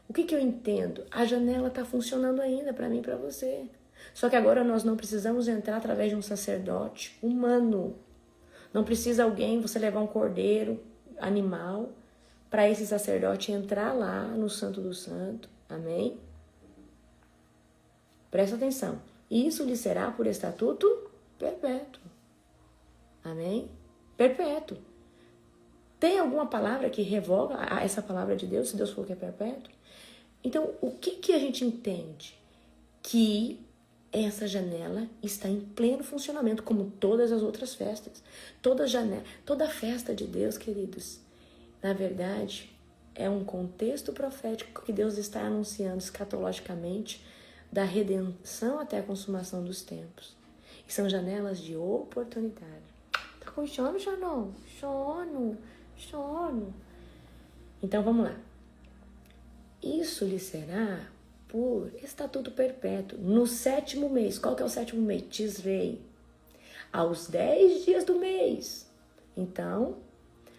O que eu entendo? A janela está funcionando ainda para mim e para você. Só que agora nós não precisamos entrar através de um sacerdote humano. Não precisa você levar um cordeiro, animal, para esse sacerdote entrar lá no Santo do Santo. Amém? Presta atenção. Isso lhe será por estatuto perpétuo. Amém? Perpétuo. Tem alguma palavra que revoga essa palavra de Deus, se Deus falou que é perpétuo? Então, o que a gente entende? Que essa janela está em pleno funcionamento, como todas as outras festas. Toda festa de Deus, queridos, na verdade, é um contexto profético que Deus está anunciando escatologicamente da redenção até a consumação dos tempos. E são janelas de oportunidade. Tá com sono, Shalom? Sono. Então, vamos lá. Isso lhe será por estatuto perpétuo, no 7º mês. Qual que é o 7º mês? Tisrei. Aos 10 dias do mês. Então,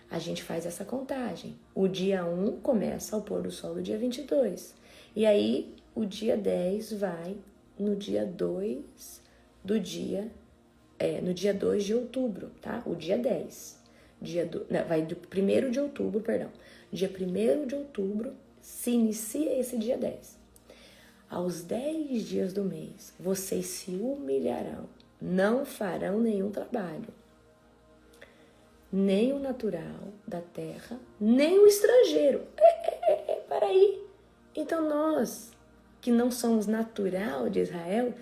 a gente faz essa contagem. O dia 1 começa ao pôr do sol do dia 22. E aí, o dia 10 vai no dia 2 do dia... no dia 2 de outubro, tá? O dia 10. Vai do 1º de outubro, perdão. Dia 1º de outubro se inicia esse dia 10. Aos 10 dias do mês, vocês se humilharão, não farão nenhum trabalho, nem o natural da terra, nem o estrangeiro. Para aí. Então nós, que não somos natural de Israel,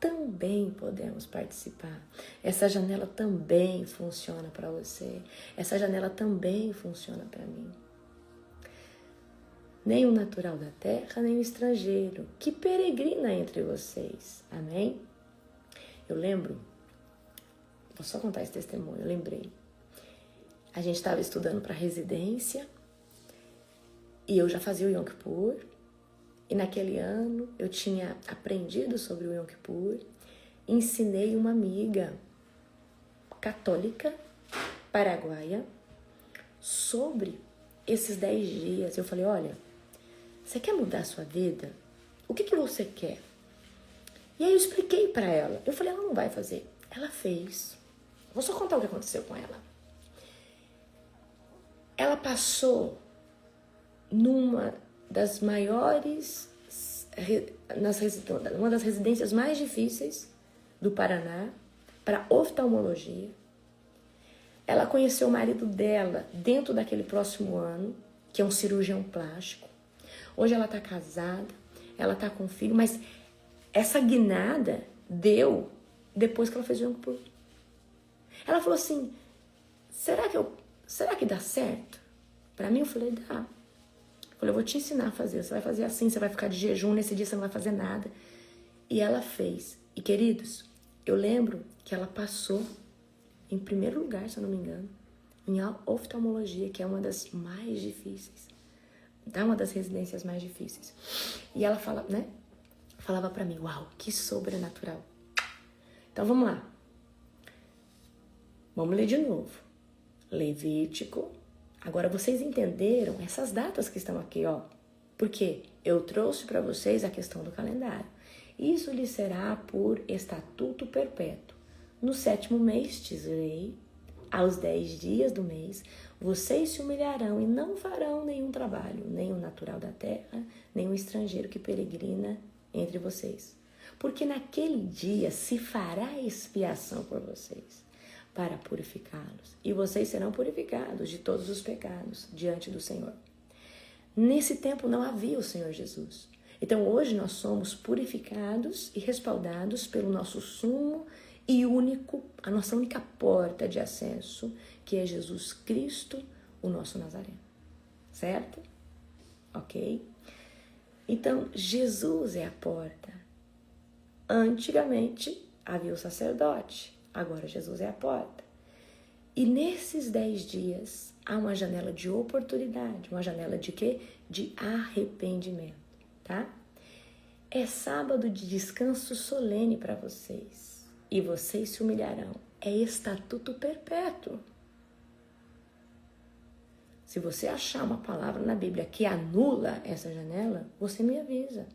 também podemos participar. Essa janela também funciona para você. Essa janela também funciona para mim. Nem o natural da terra, nem o estrangeiro, que peregrina entre vocês. Amém? Eu lembro, vou só contar esse testemunho, eu lembrei. A gente estava estudando para residência e eu já fazia o Yom Kippur. E naquele ano eu tinha aprendido sobre o Yom Kippur, ensinei uma amiga católica paraguaia sobre esses 10 dias. Eu falei, olha, você quer mudar a sua vida? O que você quer? E aí eu expliquei para ela. Eu falei, ela não vai fazer. Ela fez. Vou só contar o que aconteceu com ela. Ela passou numa das maiores, uma das residências mais difíceis do Paraná, para oftalmologia. Ela conheceu o marido dela dentro daquele próximo ano, que é um cirurgião plástico. Hoje ela está casada, ela está com um filho, mas essa guinada deu depois que ela fez o Yom Kippur. Ela falou assim, será que dá certo? Para mim, eu falei, dá. Eu falei, eu vou te ensinar a fazer. Você vai fazer assim, você vai ficar de jejum, nesse dia você não vai fazer nada. E ela fez. E, queridos, eu lembro que ela passou em primeiro lugar, se eu não me engano, em oftalmologia, que é uma das mais difíceis. É uma das residências mais difíceis. E ela falava pra mim, uau, que sobrenatural. Então, vamos lá. Vamos ler de novo. Levítico. Agora, vocês entenderam essas datas que estão aqui, ó. Porque eu trouxe para vocês a questão do calendário. Isso lhe será por estatuto perpétuo. No 7º mês, Tisrei, aos 10 dias do mês, vocês se humilharão e não farão nenhum trabalho, nem o natural da terra, nem o estrangeiro que peregrina entre vocês. Porque naquele dia se fará expiação por vocês, para purificá-los. E vocês serão purificados de todos os pecados diante do Senhor. Nesse tempo não havia o Senhor Jesus. Então hoje nós somos purificados e respaldados pelo nosso sumo e a nossa única porta de acesso, que é Jesus Cristo, o nosso Nazareno. Certo? Ok? Então, Jesus é a porta. Antigamente havia o sacerdote, agora Jesus é a porta. E nesses 10 dias há uma janela de oportunidade, uma janela de quê? De arrependimento, tá? É sábado de descanso solene para vocês. E vocês se humilharão. É estatuto perpétuo. Se você achar uma palavra na Bíblia que anula essa janela, você me avisa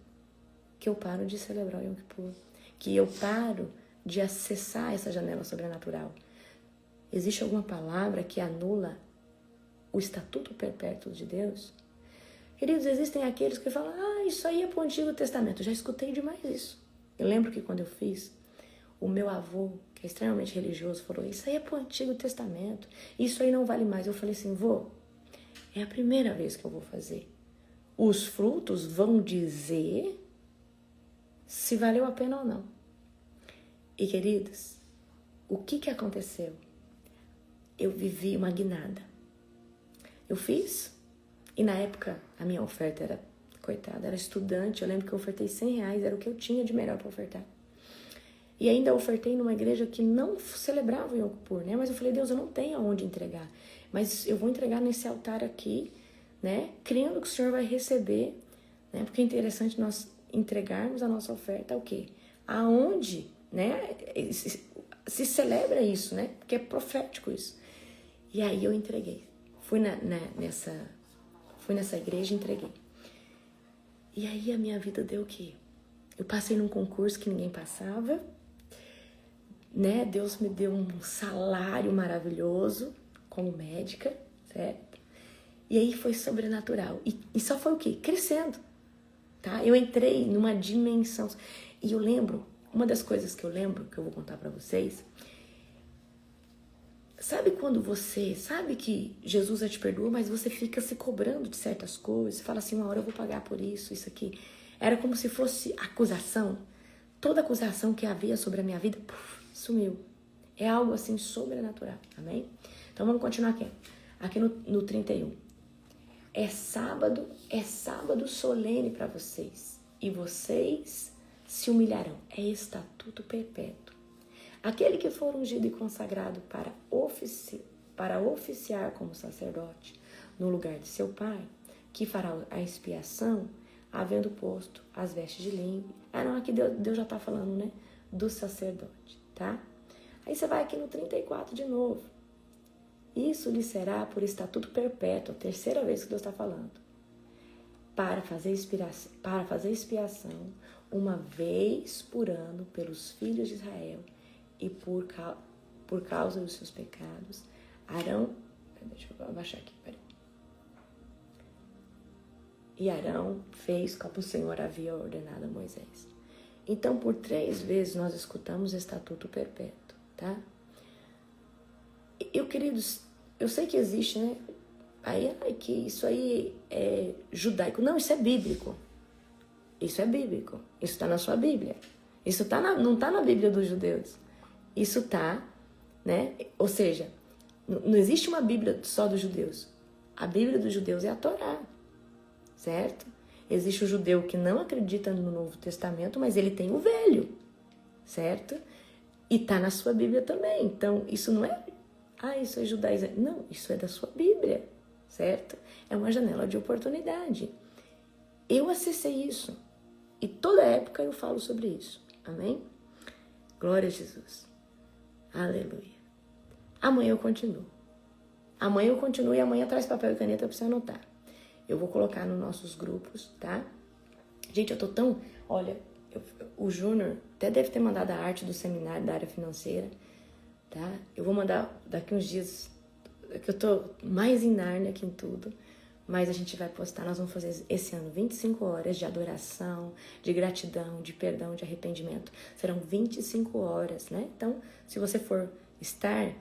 que eu paro de celebrar o Yom Kippur, que eu paro de acessar essa janela sobrenatural. Existe alguma palavra que anula o estatuto perpétuo de Deus? Queridos, existem aqueles que falam, isso aí é para o Antigo Testamento. Eu já escutei demais isso. Eu lembro que quando eu fiz, o meu avô, que é extremamente religioso, falou, isso aí é para o Antigo Testamento, isso aí não vale mais. Eu falei assim, vô, é a primeira vez que eu vou fazer. Os frutos vão dizer se valeu a pena ou não. E, queridos, o que aconteceu? Eu vivi uma guinada. Eu fiz, e na época a minha oferta era, coitada, era estudante, eu lembro que eu ofertei R$100, era o que eu tinha de melhor para ofertar. E ainda ofertei numa igreja que não celebrava o Yom Kippur, né? Mas eu falei, Deus, eu não tenho aonde entregar. Mas eu vou entregar nesse altar aqui, né? Crendo que o Senhor vai receber, né? Porque é interessante nós entregarmos a nossa oferta o quê? Aonde, né? Se celebra isso, né? Porque é profético isso. E aí eu entreguei. Fui nessa igreja e entreguei. E aí a minha vida deu o quê? Eu passei num concurso que ninguém passava, né? Deus me deu um salário maravilhoso como médica, certo? E aí foi sobrenatural. E só foi o quê? Crescendo, tá? Eu entrei numa dimensão. E eu lembro, uma das coisas que eu lembro, que eu vou contar pra vocês, Sabe quando você sabe que Jesus já te perdoou, mas você fica se cobrando de certas coisas, você fala assim, uma hora eu vou pagar por isso, isso aqui. Era como se fosse acusação. Toda acusação que havia sobre a minha vida, sumiu. É algo assim sobrenatural, amém? Então vamos continuar aqui. Aqui no 31. É sábado solene para vocês. E vocês se humilharão. É estatuto perpétuo. Aquele que for ungido e consagrado para oficiar como sacerdote no lugar de seu pai, que fará a expiação, havendo posto as vestes de linho. Não, aqui Deus já está falando, né? Do sacerdote, tá? Aí você vai aqui no 34 de novo. Isso lhe será por estatuto perpétuo, a terceira vez que Deus está falando. Para fazer expiação, uma vez por ano, pelos filhos de Israel, e por causa dos seus pecados, Arão... Deixa eu abaixar aqui, peraí. E Arão fez como o Senhor havia ordenado a Moisés. Então, por 3 vezes, nós escutamos estatuto perpétuo, tá? Queridos, eu sei que existe, né? Que isso aí é judaico. Não, isso é bíblico. Isso é bíblico. Isso está na sua Bíblia. Isso não está na Bíblia dos judeus. Isso está, né? Ou seja, não existe uma Bíblia só dos judeus. A Bíblia dos judeus é a Torá, certo? Existe o judeu que não acredita no Novo Testamento, mas ele tem o Velho, certo? E está na sua Bíblia também. Então, isso não é... isso é judaísmo. Não, isso é da sua Bíblia, certo? É uma janela de oportunidade. Eu acessei isso. E toda época eu falo sobre isso. Amém? Glória a Jesus. Aleluia. Amanhã eu continuo. E amanhã traz papel e caneta para você anotar. Eu vou colocar nos nossos grupos, tá? Gente, eu tô tão... Olha, o Júnior até deve ter mandado a arte do seminário da área financeira, tá? Eu vou mandar daqui uns dias, que eu tô mais em Nárnia que em tudo, mas a gente vai postar, nós vamos fazer esse ano 25 horas de adoração, de gratidão, de perdão, de arrependimento. Serão 25 horas, né? Então, se você for estar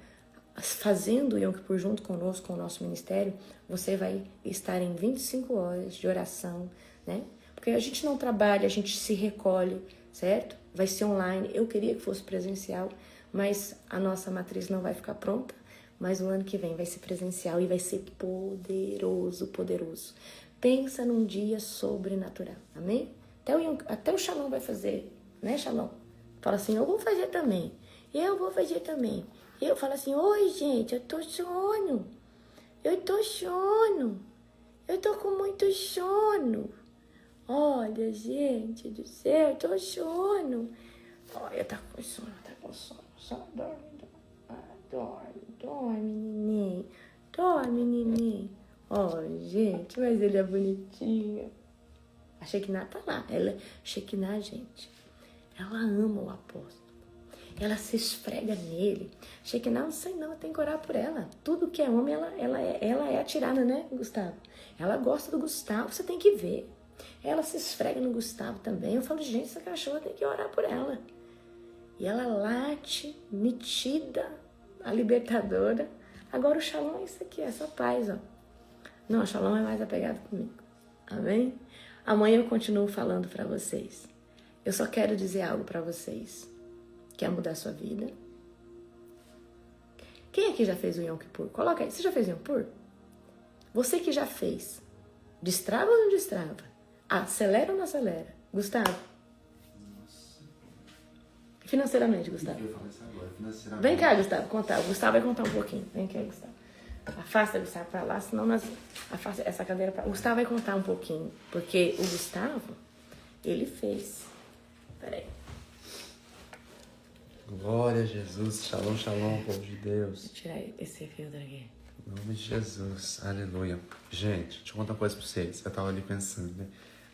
fazendo o Yom Kippur junto conosco, com o nosso ministério, você vai estar em 25 horas de oração, né? Porque a gente não trabalha, a gente se recolhe, certo? Vai ser online. Eu queria que fosse presencial, mas a nossa matriz não vai ficar pronta. Mas o ano que vem vai ser presencial e vai ser poderoso, poderoso. Pensa num dia sobrenatural, amém? Até o Shalom vai fazer, né, Shalom? Fala assim, eu vou fazer também. Eu vou fazer também. Eu falo assim, oi, gente, eu tô sono. Eu tô com muito sono. Olha, gente do céu, eu tô sono. Olha, tá com sono. Só dorme, neném. Gente, mas ele é bonitinho. A Shekinah tá lá. Shekinah, gente, ela ama o apóstolo. Ela se esfrega nele. Shekinah, não sei não, tem que orar por ela. Tudo que é homem, ela é atirada, né, Gustavo? Ela gosta do Gustavo, você tem que ver. Ela se esfrega no Gustavo também. Eu falo, gente, essa cachorra tem que orar por ela. E ela late, metida, a libertadora. Agora o Shalom é isso aqui, essa paz, ó. Não, o Shalom é mais apegado comigo. Amém? Amanhã eu continuo falando pra vocês. Eu só quero dizer algo pra vocês. Quer mudar a sua vida? Quem aqui já fez o Yom Kippur? Coloca aí. Você já fez o Yom Kippur? Você que já fez. Destrava ou não destrava? Acelera ou não acelera? Gustavo? Financeiramente, Gustavo. Eu falo isso agora, financeiramente. Vem cá, Gustavo, contar. O Gustavo vai contar um pouquinho. Vem cá, Gustavo. Afasta, Gustavo, pra lá, senão nós... Afasta essa cadeira pra... O Gustavo vai contar um pouquinho. Porque o Gustavo, ele fez... Peraí. Glória a Jesus. Shalom, shalom, povo de Deus. Deixa eu tirar esse filtro aqui. Em nome de Jesus. Aleluia. Gente, deixa eu contar uma coisa pra vocês. Eu tava ali pensando, né?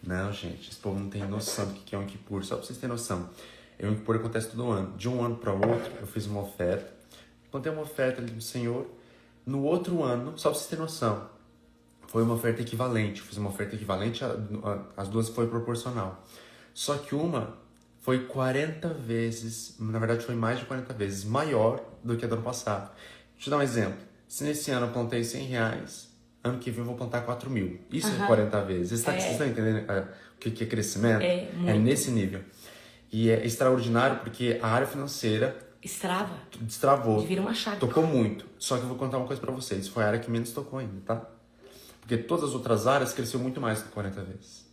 Não, gente, esse povo não tem noção do que é um Yom Kippur. Só pra vocês terem noção. O Yom Kippur acontece todo ano. De um ano para outro, eu fiz uma oferta. Contei uma oferta ali do Senhor. No outro ano, só pra vocês terem noção, foi uma oferta equivalente. Eu fiz uma oferta equivalente, as duas foi proporcional. Só que uma foi 40 vezes, na verdade foi mais de 40 vezes maior do que a do ano passado. Deixa eu te dar um exemplo. Se nesse ano eu plantei R$100, ano que vem eu vou plantar 4.000. Isso é 40 vezes. Vocês estão entendendo o que é crescimento? É nesse nível. E é extraordinário porque a área financeira destravou. Vira uma chave. Tocou muito. Só que eu vou contar uma coisa pra vocês. Foi a área que menos tocou ainda, tá? Porque todas as outras áreas cresceu muito mais do que 40 vezes.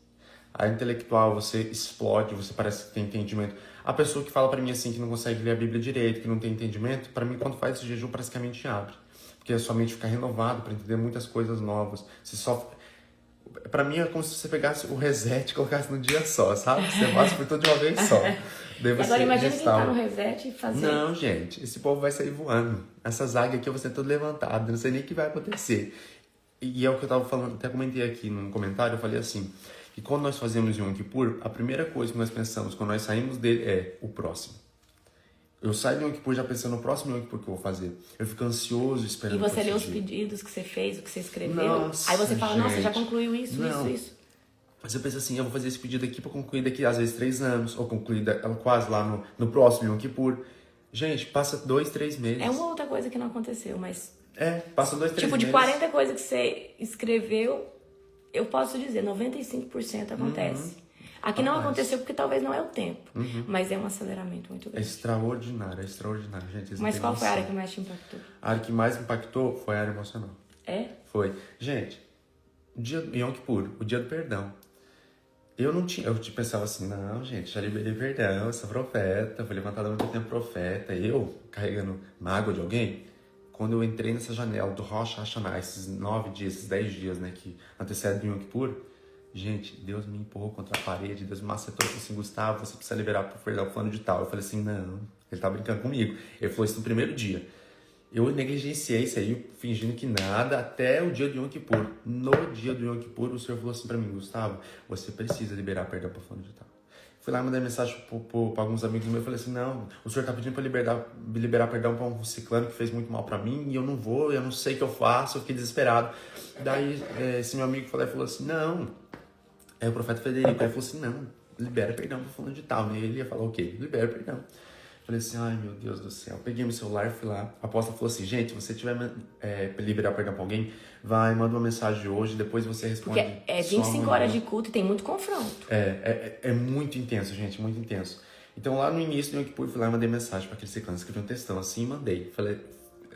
A intelectual, você explode, você parece que tem entendimento. A pessoa que fala pra mim assim, que não consegue ler a Bíblia direito, que não tem entendimento, pra mim, quando faz esse jejum, parece que a mente abre. Porque a sua mente fica renovada pra entender muitas coisas novas. Você só... Pra mim, é como se você pegasse o reset e colocasse num dia só, sabe? Você passa por tudo de uma vez só. Daí você Agora imagina quem restaura. tá no reset e fazer... Não, gente, esse povo vai sair voando. Essas águias aqui eu vou ser todo levantado, não sei nem o que vai acontecer. E é o que eu tava falando, até comentei aqui num comentário, eu falei assim, que quando nós fazemos Yom Kippur, a primeira coisa que nós pensamos quando nós saímos dele é o próximo. Eu saio do Yom Kippur já pensando no próximo Yom Kippur que eu vou fazer. Eu fico ansioso esperando. E você por lê esse os dia. pedidos que você fez, o que você escreveu. Nossa, aí você fala, nossa, gente. já concluiu isso, Não. isso. Você pensa assim, eu vou fazer esse pedido aqui pra concluir daqui, às vezes, 3 anos. Ou concluir quase lá no próximo Yom Kippur. Gente, passa 2, 3 meses. É uma outra coisa que não aconteceu, mas... Passa 2, 3 meses. Tipo, de 40 coisas que você escreveu, eu posso dizer, 95% acontece. Aqui não aconteceu porque talvez não é o tempo. Mas é um aceleramento muito É grande. extraordinário, gente. Vocês não Mas têm qual foi a noção. área que mais te impactou? A área que mais me impactou foi a área emocional. É? Foi. Gente, o dia do Yom Kippur, o dia do perdão. Eu pensava assim, não, gente, já liberei perdão, eu sou profeta, fui levantado há muito tempo profeta. Eu, carregando mágoa de alguém, quando eu entrei nessa janela do Rosh Hashanah, esses 9 dias, esses 10 dias, né, que antecedem o Yom Kippur, gente, Deus me empurrou contra a parede, Deus me macetou e falou assim, Gustavo, você precisa liberar pro perdão fulano de tal. Eu falei assim, não, ele tá brincando comigo. Ele falou isso no primeiro dia. Eu negligenciei isso aí, fingindo que nada, até o dia do Yom Kippur. No dia do Yom Kippur, o Senhor falou assim pra mim, Gustavo, você precisa liberar perdão pro fulano de tal. Fui lá e mandei mensagem pra alguns amigos meus, eu falei assim, não, o Senhor tá pedindo pra liberar perdão pra um ciclano que fez muito mal pra mim, e eu não vou, eu não sei o que eu faço, eu fiquei desesperado. Daí, esse meu amigo falou assim, não, é o profeta Federico, aí ele falou assim, não, libera perdão pro fulano de tal, né? Ele ia falar, ok, libera perdão. Falei assim, ai meu Deus do céu. Peguei meu celular, fui lá. A apóstola falou assim, gente, se você tiver liberar perdão pra alguém, vai, manda uma mensagem hoje, depois você responde. Porque é 25 horas de culto e tem muito confronto. É muito intenso, gente, muito intenso. Então lá no início do Yom Kippur, fui lá e mandei mensagem pra aquele ciclano, escrevi um textão assim e mandei. Falei,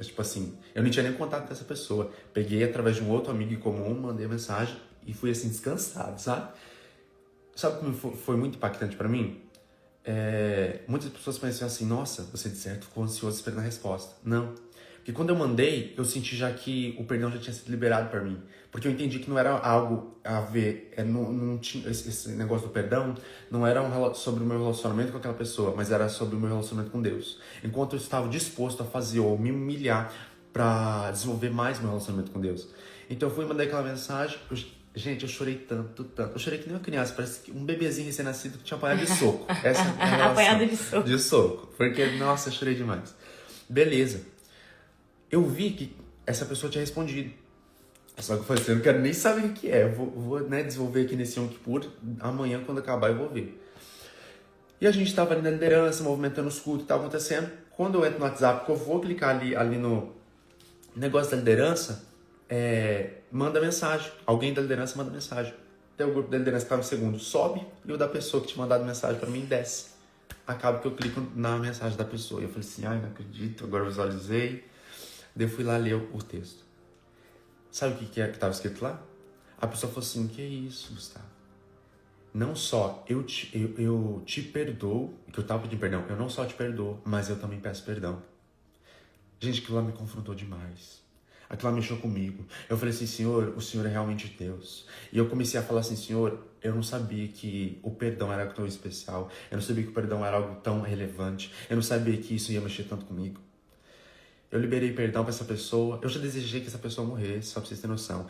tipo assim, eu não tinha nem contato dessa pessoa. Peguei através de um outro amigo em comum, mandei a mensagem e fui assim, descansado, sabe? Sabe como foi muito impactante pra mim? Muitas pessoas pensam assim, nossa, você de certo ficou ansioso esperando a resposta. Não. Porque quando eu mandei, eu senti já que o perdão já tinha sido liberado para mim. Porque eu entendi que não era algo a ver, não tinha, esse negócio do perdão não era sobre o meu relacionamento com aquela pessoa, mas era sobre o meu relacionamento com Deus. Enquanto eu estava disposto a fazer ou me humilhar para desenvolver mais meu relacionamento com Deus. Então eu fui mandar aquela mensagem. Gente, eu chorei tanto. Eu chorei que nem uma criança, parece que um bebezinho recém-nascido que tinha apanhado de soco. Essa é a relação. Apanhado de soco. De soco. Porque, nossa, eu chorei demais. Beleza. Eu vi que essa pessoa tinha respondido. Só que eu falei assim, eu não quero nem saber o que é. Eu vou desenvolver aqui nesse Yom Kippur. Amanhã, quando acabar, eu vou ver. E a gente tava ali na liderança, movimentando os cultos, tava acontecendo. Quando eu entro no WhatsApp, que eu vou clicar ali no negócio da liderança, manda mensagem. Alguém da liderança manda mensagem. Até o grupo da liderança que estava em segundo sobe e o da pessoa que tinha mandado mensagem para mim desce. Acaba que eu clico na mensagem da pessoa. E eu falei assim, ai, não acredito, agora eu visualizei. Daí eu fui lá ler o texto. Sabe o que estava escrito lá? A pessoa falou assim, que é isso, Gustavo? Não só eu te perdoo, que eu estava pedindo perdão, eu não só te perdoo, mas eu também peço perdão. Gente, aquilo lá me confrontou demais. Aquilo lá mexeu comigo. Eu falei assim, Senhor, o Senhor é realmente Deus. E eu comecei a falar assim, Senhor, eu não sabia que o perdão era algo tão especial. Eu não sabia que o perdão era algo tão relevante. Eu não sabia que isso ia mexer tanto comigo. Eu liberei perdão pra essa pessoa. Eu já desejei que essa pessoa morresse, só pra vocês terem noção.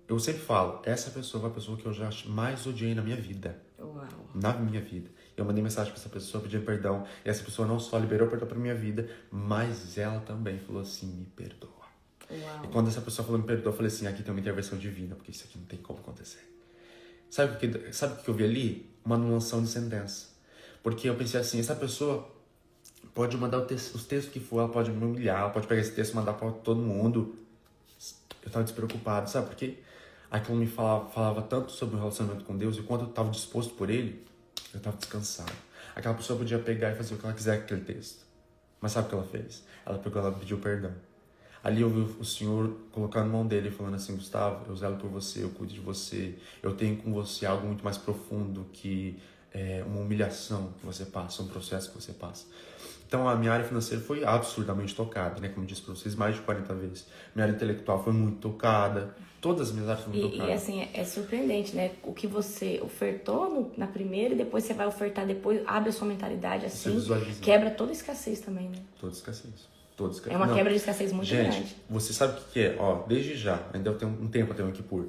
Eu sempre falo, essa pessoa foi a pessoa que eu já mais odiei na minha vida. Uau. Na minha vida. Eu mandei mensagem pra essa pessoa pedindo perdão. E essa pessoa não só liberou perdão pra minha vida, mas ela também falou assim, me perdoa. Uau. E quando essa pessoa falou me perdoa, eu falei assim, aqui tem uma intervenção divina, porque isso aqui não tem como acontecer. Sabe o que eu vi ali? Uma anulação de sentença. Porque eu pensei assim, essa pessoa pode mandar os textos que for, ela pode me humilhar, ela pode pegar esse texto e mandar pra todo mundo. Eu tava despreocupado, sabe por quê? Aquilo me falava tanto sobre o relacionamento com Deus, e quanto eu tava disposto por Ele, eu tava descansado. Aquela pessoa podia pegar e fazer o que ela quiser com aquele texto. Mas sabe o que ela fez? Ela pegou, ela pediu perdão. Ali eu vi o Senhor colocando na mão dele e falando assim: Gustavo, eu zelo por você, eu cuido de você, eu tenho com você algo muito mais profundo que uma humilhação que você passa, um processo que você passa. Então a minha área financeira foi absurdamente tocada, né? Como eu disse para vocês, mais de 40 vezes. Minha área intelectual foi muito tocada, todas as minhas áreas foram muito tocadas. E assim, é surpreendente, né? O que você ofertou na primeira e depois você vai ofertar, depois abre a sua mentalidade assim, quebra toda a escassez também, né? Toda escassez. É uma quebra de escassez muito grande. Gente, você sabe o que é? Ó, desde já, ainda tem um tempo até o Yom Kippur,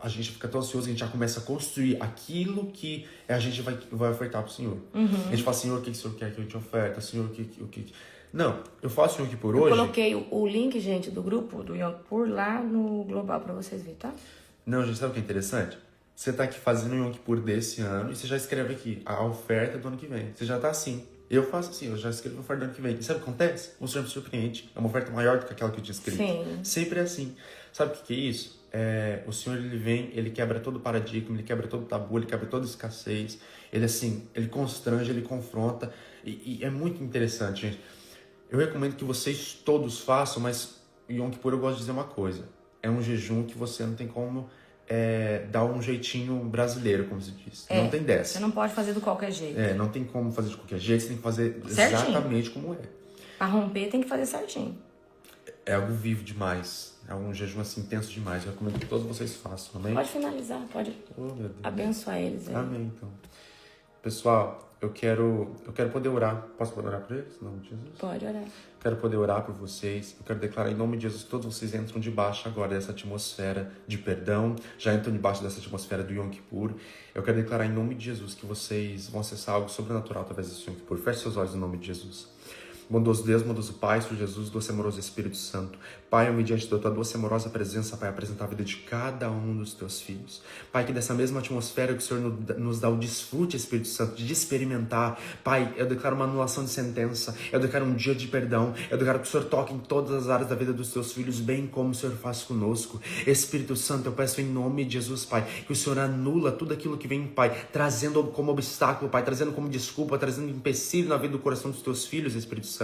a gente fica tão ansioso, a gente já começa a construir aquilo que a gente vai ofertar pro Senhor. A gente fala: Senhor, o que o Senhor quer que eu te oferta? Senhor, o que... Não, eu faço o Yom Kippur hoje... Eu coloquei o link, gente, do grupo do Yom Kippur lá no Global pra vocês verem, tá? Não, gente, sabe o que é interessante? Você tá aqui fazendo o Yom Kippur desse ano e você já escreve aqui a oferta do ano que vem. Você já tá assim. Eu faço assim, eu já escrevo a oferta do ano que vem. E sabe o que acontece? O Senhor me surpreende. É uma oferta maior do que aquela que eu tinha escrito. Sim. Sempre é assim. Sabe o que é isso? O Senhor, ele vem, ele quebra todo o paradigma, ele quebra todo o tabu, ele quebra toda a escassez. Ele, assim, ele constrange, ele confronta. E é muito interessante, gente. Eu recomendo que vocês todos façam, mas Yom Kippur eu gosto de dizer uma coisa. É um jejum que você não tem como dar um jeitinho brasileiro, como se diz. Não tem dessa. Você não pode fazer de qualquer jeito. Não tem como fazer de qualquer jeito, você tem que fazer certinho. Exatamente como é. Pra romper tem que fazer certinho. É algo vivo demais. É um jejum assim intenso demais. Eu recomendo que todos vocês façam, amém? Pode finalizar, pode abençoar eles. Amém, então. Pessoal, eu quero poder orar. Posso poder orar por eles? Em nome de Jesus? Pode orar. Quero poder orar por vocês. Eu quero declarar em nome de Jesus que todos vocês entram debaixo agora dessa atmosfera de perdão. Já entram debaixo dessa atmosfera do Yom Kippur. Eu quero declarar em nome de Jesus que vocês vão acessar algo sobrenatural através desse Yom Kippur. Feche seus olhos em nome de Jesus. Bondoso Deus, bondoso Pai, Senhor Jesus, doce amoroso Espírito Santo. Pai, eu mediante da tua doce amorosa presença, Pai, apresentar a vida de cada um dos teus filhos. Pai, que dessa mesma atmosfera que o Senhor nos dá o desfrute, Espírito Santo, de experimentar. Pai, eu declaro uma anulação de sentença, eu declaro um dia de perdão, eu declaro que o Senhor toque em todas as áreas da vida dos teus filhos, bem como o Senhor faz conosco. Espírito Santo, eu peço em nome de Jesus, Pai, que o Senhor anula tudo aquilo que vem, Pai, trazendo como obstáculo, Pai, trazendo como desculpa, trazendo empecilho na vida do coração dos teus filhos, Espírito Santo.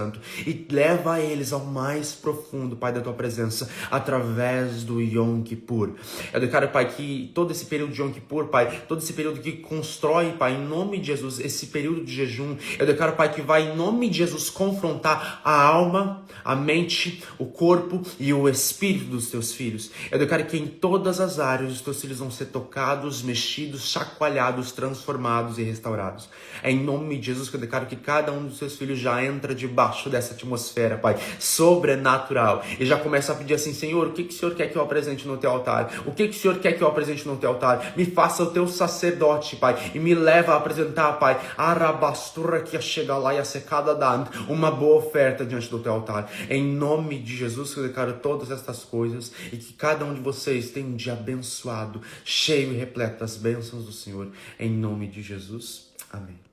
E leva eles ao mais profundo, Pai, da tua presença, através do Yom Kippur. Eu declaro, Pai, que todo esse período de Yom Kippur, Pai, todo esse período que constrói, Pai, em nome de Jesus, esse período de jejum, eu declaro, Pai, que vai, em nome de Jesus, confrontar a alma, a mente, o corpo e o espírito dos teus filhos. Eu declaro que em todas as áreas os teus filhos vão ser tocados, mexidos, chacoalhados, transformados e restaurados. É em nome de Jesus que eu declaro que cada um dos teus filhos já entra debaixo dessa atmosfera, Pai, sobrenatural. E já começa a pedir assim: Senhor, o que o Senhor quer que eu apresente no teu altar? O que o Senhor quer que eu apresente no teu altar? Me faça o teu sacerdote, Pai, e me leva a apresentar, Pai, arabastura que chega lá e a secada dando uma boa oferta diante do teu altar. Em nome de Jesus que eu declaro todas estas coisas e que cada um de vocês tenha um dia abençoado, cheio e repleto das bênçãos do Senhor. Em nome de Jesus. Amém.